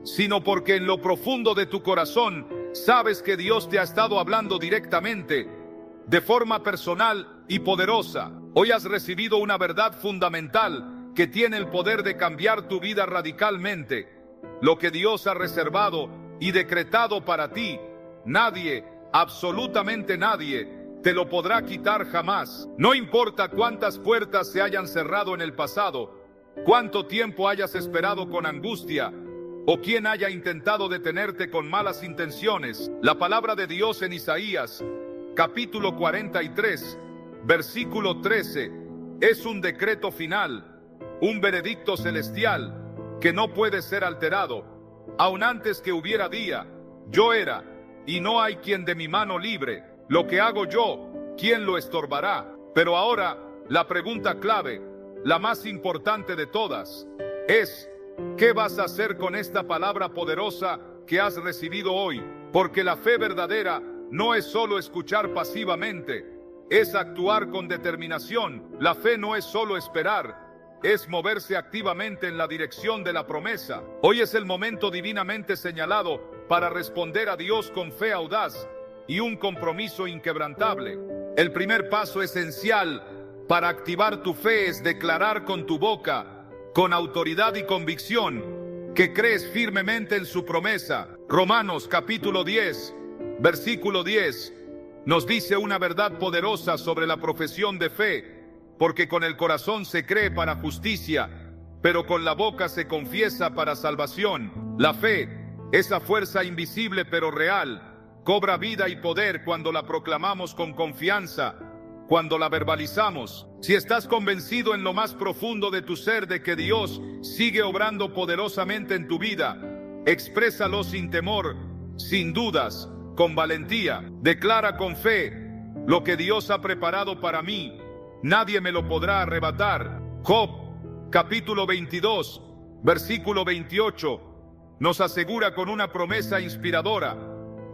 [SPEAKER 1] sino porque en lo profundo de tu corazón sabes que Dios te ha estado hablando directamente, de forma personal y poderosa. Hoy has recibido una verdad fundamental que tiene el poder de cambiar tu vida radicalmente. Lo que Dios ha reservado y decretado para ti, nadie, absolutamente nadie, te lo podrá quitar jamás. No importa cuántas puertas se hayan cerrado en el pasado, cuánto tiempo hayas esperado con angustia, o quién haya intentado detenerte con malas intenciones. La palabra de Dios en Isaías, capítulo 43, versículo 13, es un decreto final, un veredicto celestial que no puede ser alterado. Aun antes que hubiera día, yo era, y no hay quien de mi mano libre. Lo que hago yo, ¿quién lo estorbará? Pero ahora, la pregunta clave, la más importante de todas, es: ¿qué vas a hacer con esta palabra poderosa que has recibido hoy? Porque la fe verdadera no es solo escuchar pasivamente, es actuar con determinación. La fe no es solo esperar, es moverse activamente en la dirección de la promesa. Hoy es el momento divinamente señalado para responder a Dios con fe audaz y un compromiso inquebrantable. El primer paso esencial para activar tu fe es declarar con tu boca, con autoridad y convicción, que crees firmemente en su promesa. Romanos capítulo 10, versículo 10, nos dice una verdad poderosa sobre la profesión de fe, porque con el corazón se cree para justicia, pero con la boca se confiesa para salvación. La fe, esa fuerza invisible pero real, cobra vida y poder cuando la proclamamos con confianza, cuando la verbalizamos. Si estás convencido en lo más profundo de tu ser de que Dios sigue obrando poderosamente en tu vida, exprésalo sin temor, sin dudas, con valentía. Declara con fe: lo que Dios ha preparado para mí, nadie me lo podrá arrebatar. Job, capítulo 22, versículo 28, nos asegura con una promesa inspiradora: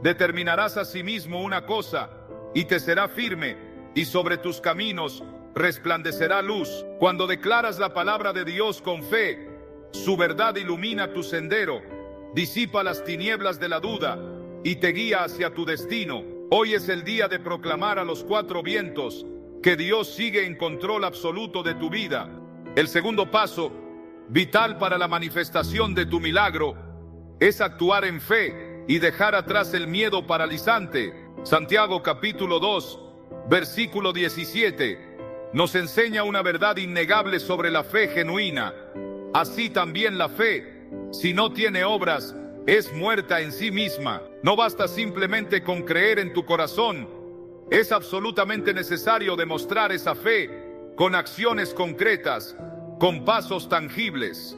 [SPEAKER 1] determinarás a sí mismo una cosa, y te será firme, y sobre tus caminos resplandecerá luz. Cuando declaras la palabra de Dios con fe, su verdad ilumina tu sendero, disipa las tinieblas de la duda, y te guía hacia tu destino. Hoy es el día de proclamar a los cuatro vientos que Dios sigue en control absoluto de tu vida. El segundo paso, vital para la manifestación de tu milagro, es actuar en fe y dejar atrás el miedo paralizante. Santiago capítulo 2, versículo 17, nos enseña una verdad innegable sobre la fe genuina. Así también la fe, si no tiene obras, es muerta en sí misma. No basta simplemente con creer en tu corazón. Es absolutamente necesario demostrar esa fe con acciones concretas, con pasos tangibles.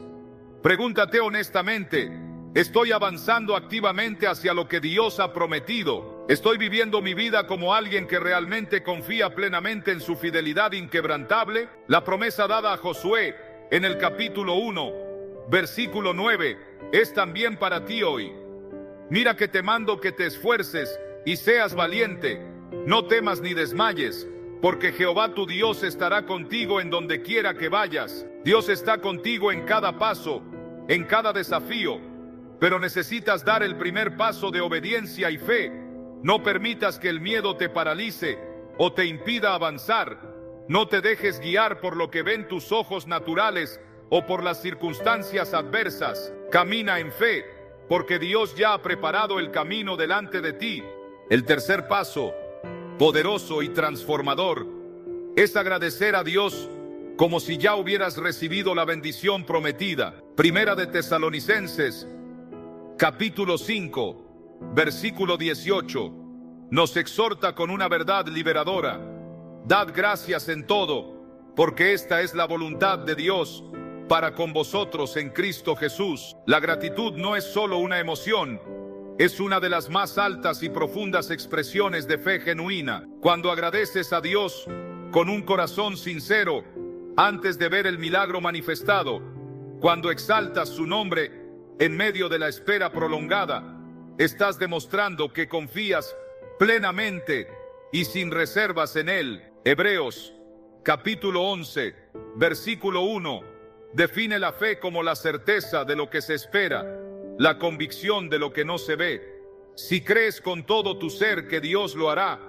[SPEAKER 1] Pregúntate honestamente, ¿estoy avanzando activamente hacia lo que Dios ha prometido? ¿Estoy viviendo mi vida como alguien que realmente confía plenamente en su fidelidad inquebrantable? La promesa dada a Josué en el capítulo 1, versículo 9, es también para ti hoy. Mira que te mando que te esfuerces y seas valiente. No temas ni desmayes, porque Jehová tu Dios estará contigo en donde quiera que vayas. Dios está contigo en cada paso, en cada desafío, pero necesitas dar el primer paso de obediencia y fe. No permitas que el miedo te paralice o te impida avanzar. No te dejes guiar por lo que ven tus ojos naturales o por las circunstancias adversas. Camina en fe, porque Dios ya ha preparado el camino delante de ti. El tercer paso, poderoso y transformador, es agradecer a Dios como si ya hubieras recibido la bendición prometida. Primera de Tesalonicenses, capítulo 5, versículo 18, nos exhorta con una verdad liberadora. Dad gracias en todo, porque esta es la voluntad de Dios para con vosotros en Cristo Jesús. La gratitud no es solo una emoción, es una de las más altas y profundas expresiones de fe genuina. Cuando agradeces a Dios con un corazón sincero, antes de ver el milagro manifestado, cuando exaltas su nombre en medio de la espera prolongada, estás demostrando que confías plenamente y sin reservas en Él. Hebreos, capítulo 11, versículo 1, define la fe como la certeza de lo que se espera, la convicción de lo que no se ve. Si crees con todo tu ser que Dios lo hará,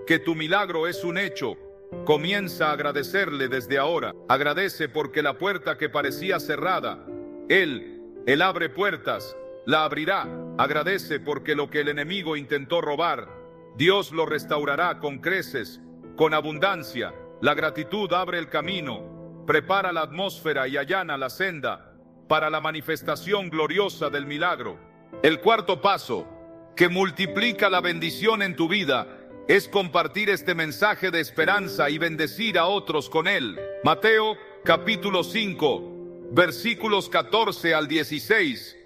[SPEAKER 1] que tu milagro es un hecho, comienza a agradecerle desde ahora. Agradece porque la puerta que parecía cerrada, Él abre puertas, la abrirá. Agradece porque lo que el enemigo intentó robar, Dios lo restaurará con creces, con abundancia. La gratitud abre el camino, prepara la atmósfera y allana la senda para la manifestación gloriosa del milagro. El cuarto paso, que multiplica la bendición en tu vida, es compartir este mensaje de esperanza y bendecir a otros con él. Mateo, capítulo 5, versículos 14 al 16,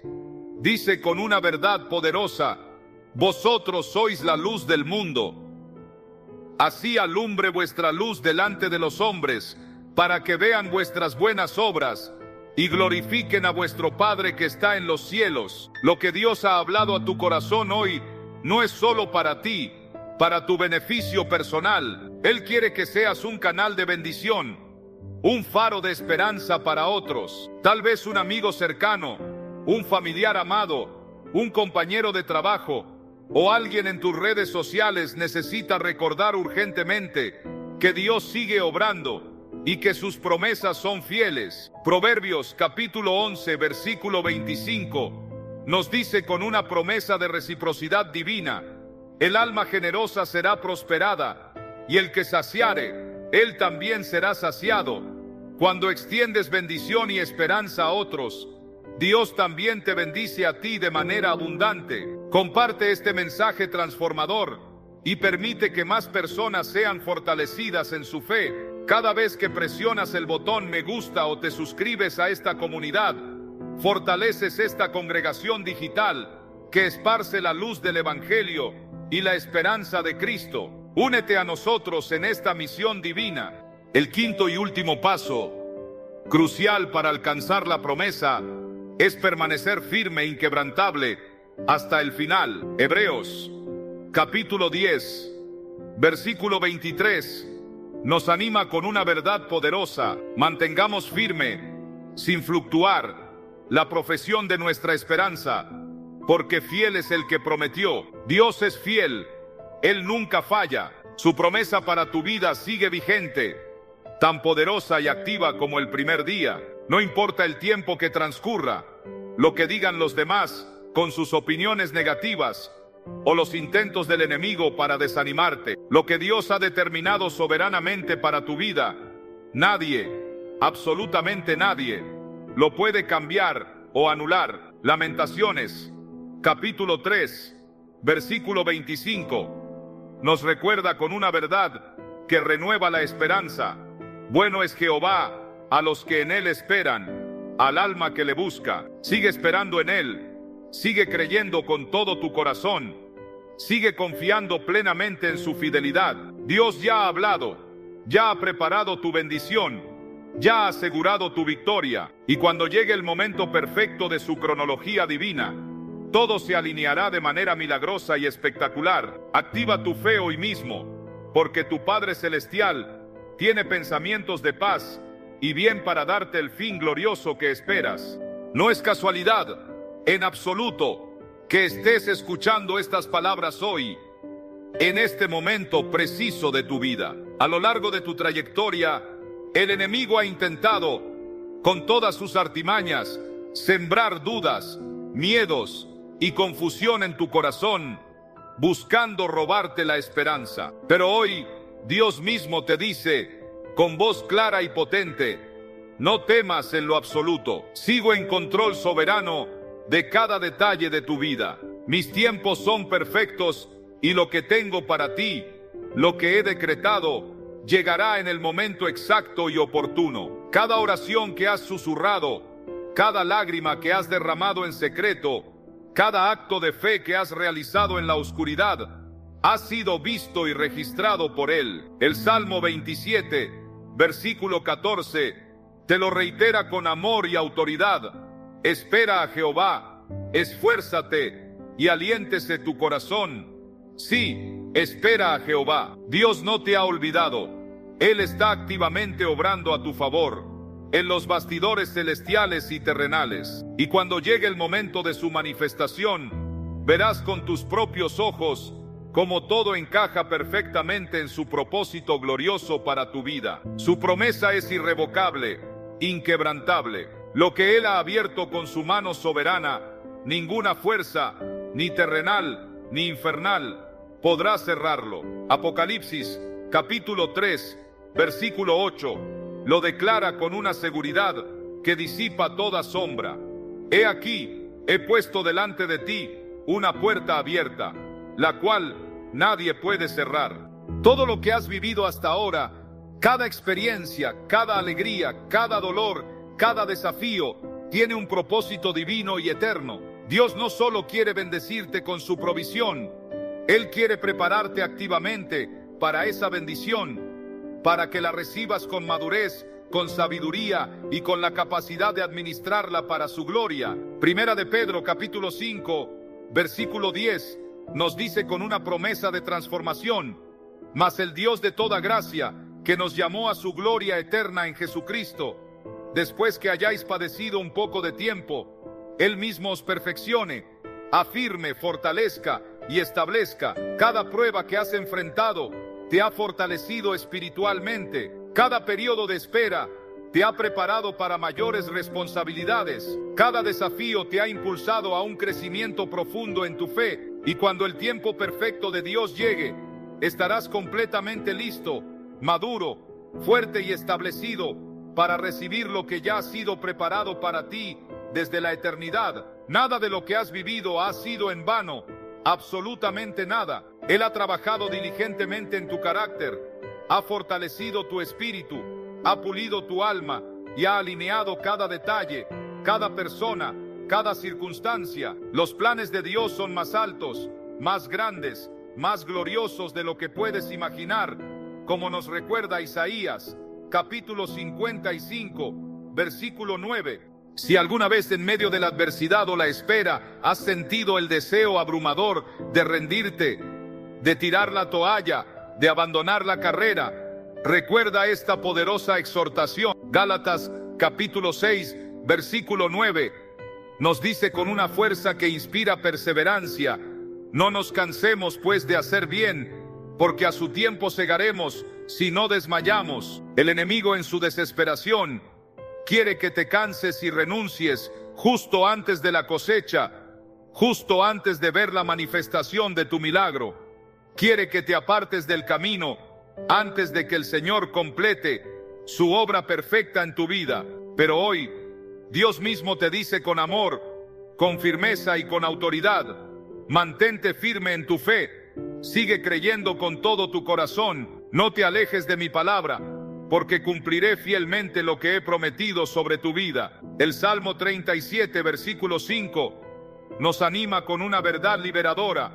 [SPEAKER 1] dice con una verdad poderosa: vosotros sois la luz del mundo. Así alumbre vuestra luz delante de los hombres, para que vean vuestras buenas obras y glorifiquen a vuestro Padre que está en los cielos. Lo que Dios ha hablado a tu corazón hoy no es solo para ti, para tu beneficio personal. Él quiere que seas un canal de bendición, un faro de esperanza para otros. Tal vez un amigo cercano, un familiar amado, un compañero de trabajo o alguien en tus redes sociales necesita recordar urgentemente que Dios sigue obrando y que sus promesas son fieles. Proverbios capítulo 11 versículo 25 nos dice con una promesa de reciprocidad divina: el alma generosa será prosperada, y el que saciare, él también será saciado. Cuando extiendes bendición y esperanza a otros, Dios también te bendice a ti de manera abundante. Comparte este mensaje transformador y permite que más personas sean fortalecidas en su fe. Cada vez que presionas el botón me gusta o te suscribes a esta comunidad, fortaleces esta congregación digital que esparce la luz del Evangelio y la esperanza de Cristo. Únete a nosotros en esta misión divina. El quinto y último paso, crucial para alcanzar la promesa, es permanecer firme e inquebrantable hasta el final. Hebreos, capítulo 10, versículo 23, nos anima con una verdad poderosa: mantengamos firme, sin fluctuar, la profesión de nuestra esperanza, porque fiel es el que prometió. Dios es fiel, Él nunca falla. Su promesa para tu vida sigue vigente, tan poderosa y activa como el primer día. No importa el tiempo que transcurra, lo que digan los demás con sus opiniones negativas o los intentos del enemigo para desanimarte. Lo que Dios ha determinado soberanamente para tu vida, nadie, absolutamente nadie, lo puede cambiar o anular. Lamentaciones, capítulo 3, versículo 25, nos recuerda con una verdad que renueva la esperanza. Bueno es Jehová a los que en él esperan, al alma que le busca. Sigue esperando en él, sigue creyendo con todo tu corazón, sigue confiando plenamente en su fidelidad. Dios ya ha hablado, ya ha preparado tu bendición, ya ha asegurado tu victoria, y cuando llegue el momento perfecto de su cronología divina, todo se alineará de manera milagrosa y espectacular. Activa tu fe hoy mismo, porque tu Padre Celestial tiene pensamientos de paz y bien para darte el fin glorioso que esperas. No es casualidad, en absoluto, que estés escuchando estas palabras hoy, en este momento preciso de tu vida. A lo largo de tu trayectoria, el enemigo ha intentado, con todas sus artimañas, sembrar dudas, miedos y confusión en tu corazón, buscando robarte la esperanza. Pero hoy, Dios mismo te dice, con voz clara y potente, no temas en lo absoluto. Sigo en control soberano de cada detalle de tu vida. Mis tiempos son perfectos y lo que tengo para ti, lo que he decretado, llegará en el momento exacto y oportuno. Cada oración que has susurrado, cada lágrima que has derramado en secreto, cada acto de fe que has realizado en la oscuridad, ha sido visto y registrado por él. El Salmo 27, versículo 14, te lo reitera con amor y autoridad. Espera a Jehová, esfuérzate y aliéntese tu corazón. Sí, espera a Jehová. Dios no te ha olvidado. Él está activamente obrando a tu favor, en los bastidores celestiales y terrenales. Y cuando llegue el momento de su manifestación, verás con tus propios ojos cómo todo encaja perfectamente en su propósito glorioso para tu vida. Su promesa es irrevocable, inquebrantable. Lo que Él ha abierto con su mano soberana, ninguna fuerza, ni terrenal, ni infernal, podrá cerrarlo. Apocalipsis, capítulo 3, versículo 8, lo declara con una seguridad que disipa toda sombra. He aquí, he puesto delante de ti una puerta abierta, la cual nadie puede cerrar. Todo lo que has vivido hasta ahora, cada experiencia, cada alegría, cada dolor, cada desafío, tiene un propósito divino y eterno. Dios no solo quiere bendecirte con su provisión, Él quiere prepararte activamente para esa bendición, para que la recibas con madurez, con sabiduría y con la capacidad de administrarla para su gloria. Primera de Pedro, capítulo 5, versículo 10, nos dice con una promesa de transformación: mas el Dios de toda gracia, que nos llamó a su gloria eterna en Jesucristo, después que hayáis padecido un poco de tiempo, Él mismo os perfeccione, afirme, fortalezca y establezca. Cada prueba que has enfrentado te ha fortalecido espiritualmente. Cada periodo de espera te ha preparado para mayores responsabilidades. Cada desafío te ha impulsado a un crecimiento profundo en tu fe. Y cuando el tiempo perfecto de Dios llegue, estarás completamente listo, maduro, fuerte y establecido para recibir lo que ya ha sido preparado para ti desde la eternidad. Nada de lo que has vivido ha sido en vano, absolutamente nada. Él ha trabajado diligentemente en tu carácter, ha fortalecido tu espíritu, ha pulido tu alma y ha alineado cada detalle, cada persona, cada circunstancia. Los planes de Dios son más altos, más grandes, más gloriosos de lo que puedes imaginar, como nos recuerda Isaías, capítulo 55, versículo 9. Si alguna vez en medio de la adversidad o la espera has sentido el deseo abrumador de rendirte, de tirar la toalla, de abandonar la carrera, recuerda esta poderosa exhortación. Gálatas capítulo 6, versículo 9, nos dice con una fuerza que inspira perseverancia: no nos cansemos pues de hacer bien, porque a su tiempo segaremos si no desmayamos. El enemigo en su desesperación quiere que te canses y renuncies justo antes de la cosecha, justo antes de ver la manifestación de tu milagro. Quiere que te apartes del camino antes de que el Señor complete su obra perfecta en tu vida. Pero hoy Dios mismo te dice con amor, con firmeza y con autoridad: mantente firme en tu fe, sigue creyendo con todo tu corazón, no te alejes de mi palabra, porque cumpliré fielmente lo que he prometido sobre tu vida. El Salmo 37, versículo 5, nos anima con una verdad liberadora: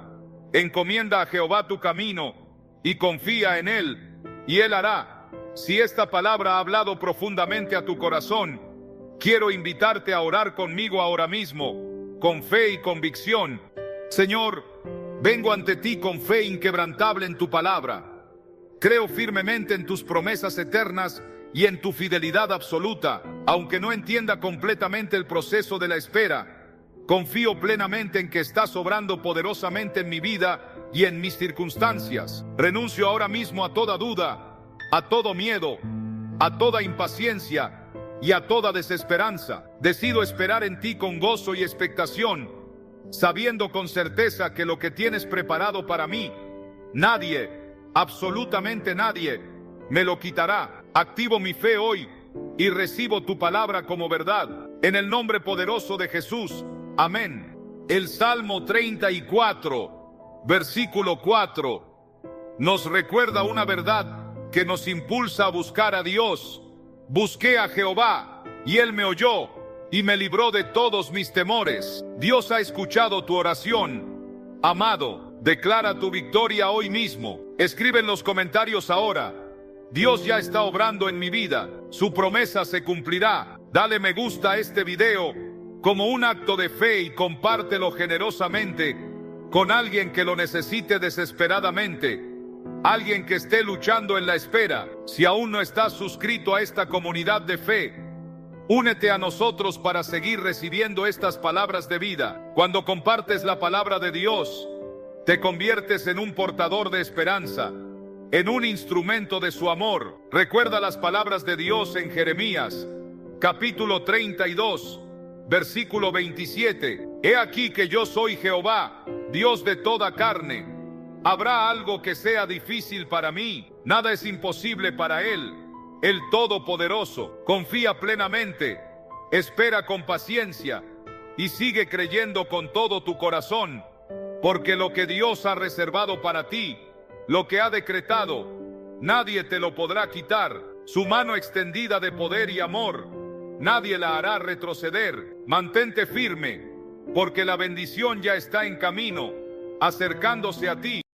[SPEAKER 1] encomienda a Jehová tu camino y confía en Él, y Él hará. Si esta palabra ha hablado profundamente a tu corazón, quiero invitarte a orar conmigo ahora mismo, con fe y convicción. Señor, vengo ante ti con fe inquebrantable en tu palabra. Creo firmemente en tus promesas eternas y en tu fidelidad absoluta. Aunque no entienda completamente el proceso de la espera, confío plenamente en que estás obrando poderosamente en mi vida y en mis circunstancias. Renuncio ahora mismo a toda duda, a todo miedo, a toda impaciencia y a toda desesperanza. Decido esperar en ti con gozo y expectación, sabiendo con certeza que lo que tienes preparado para mí, nadie, absolutamente nadie, me lo quitará. Activo mi fe hoy y recibo tu palabra como verdad. En el nombre poderoso de Jesús. Amén. El Salmo 34, versículo 4, nos recuerda una verdad que nos impulsa a buscar a Dios. Busqué a Jehová, y Él me oyó, y me libró de todos mis temores. Dios ha escuchado tu oración. Amado, declara tu victoria hoy mismo. Escribe en los comentarios ahora: Dios ya está obrando en mi vida. Su promesa se cumplirá. Dale me gusta a este video como un acto de fe y compártelo generosamente con alguien que lo necesite desesperadamente, alguien que esté luchando en la espera. Si aún no estás suscrito a esta comunidad de fe, únete a nosotros para seguir recibiendo estas palabras de vida. Cuando compartes la palabra de Dios, te conviertes en un portador de esperanza, en un instrumento de su amor. Recuerda las palabras de Dios en Jeremías, capítulo 32, versículo 27. He aquí que yo soy Jehová, Dios de toda carne. ¿Habrá algo que sea difícil para mí? Nada es imposible para Él, el Todopoderoso. Confía plenamente, espera con paciencia y sigue creyendo con todo tu corazón, porque lo que Dios ha reservado para ti, lo que ha decretado, nadie te lo podrá quitar. Su mano extendida de poder y amor, nadie la hará retroceder. Mantente firme, porque la bendición ya está en camino, acercándose a ti.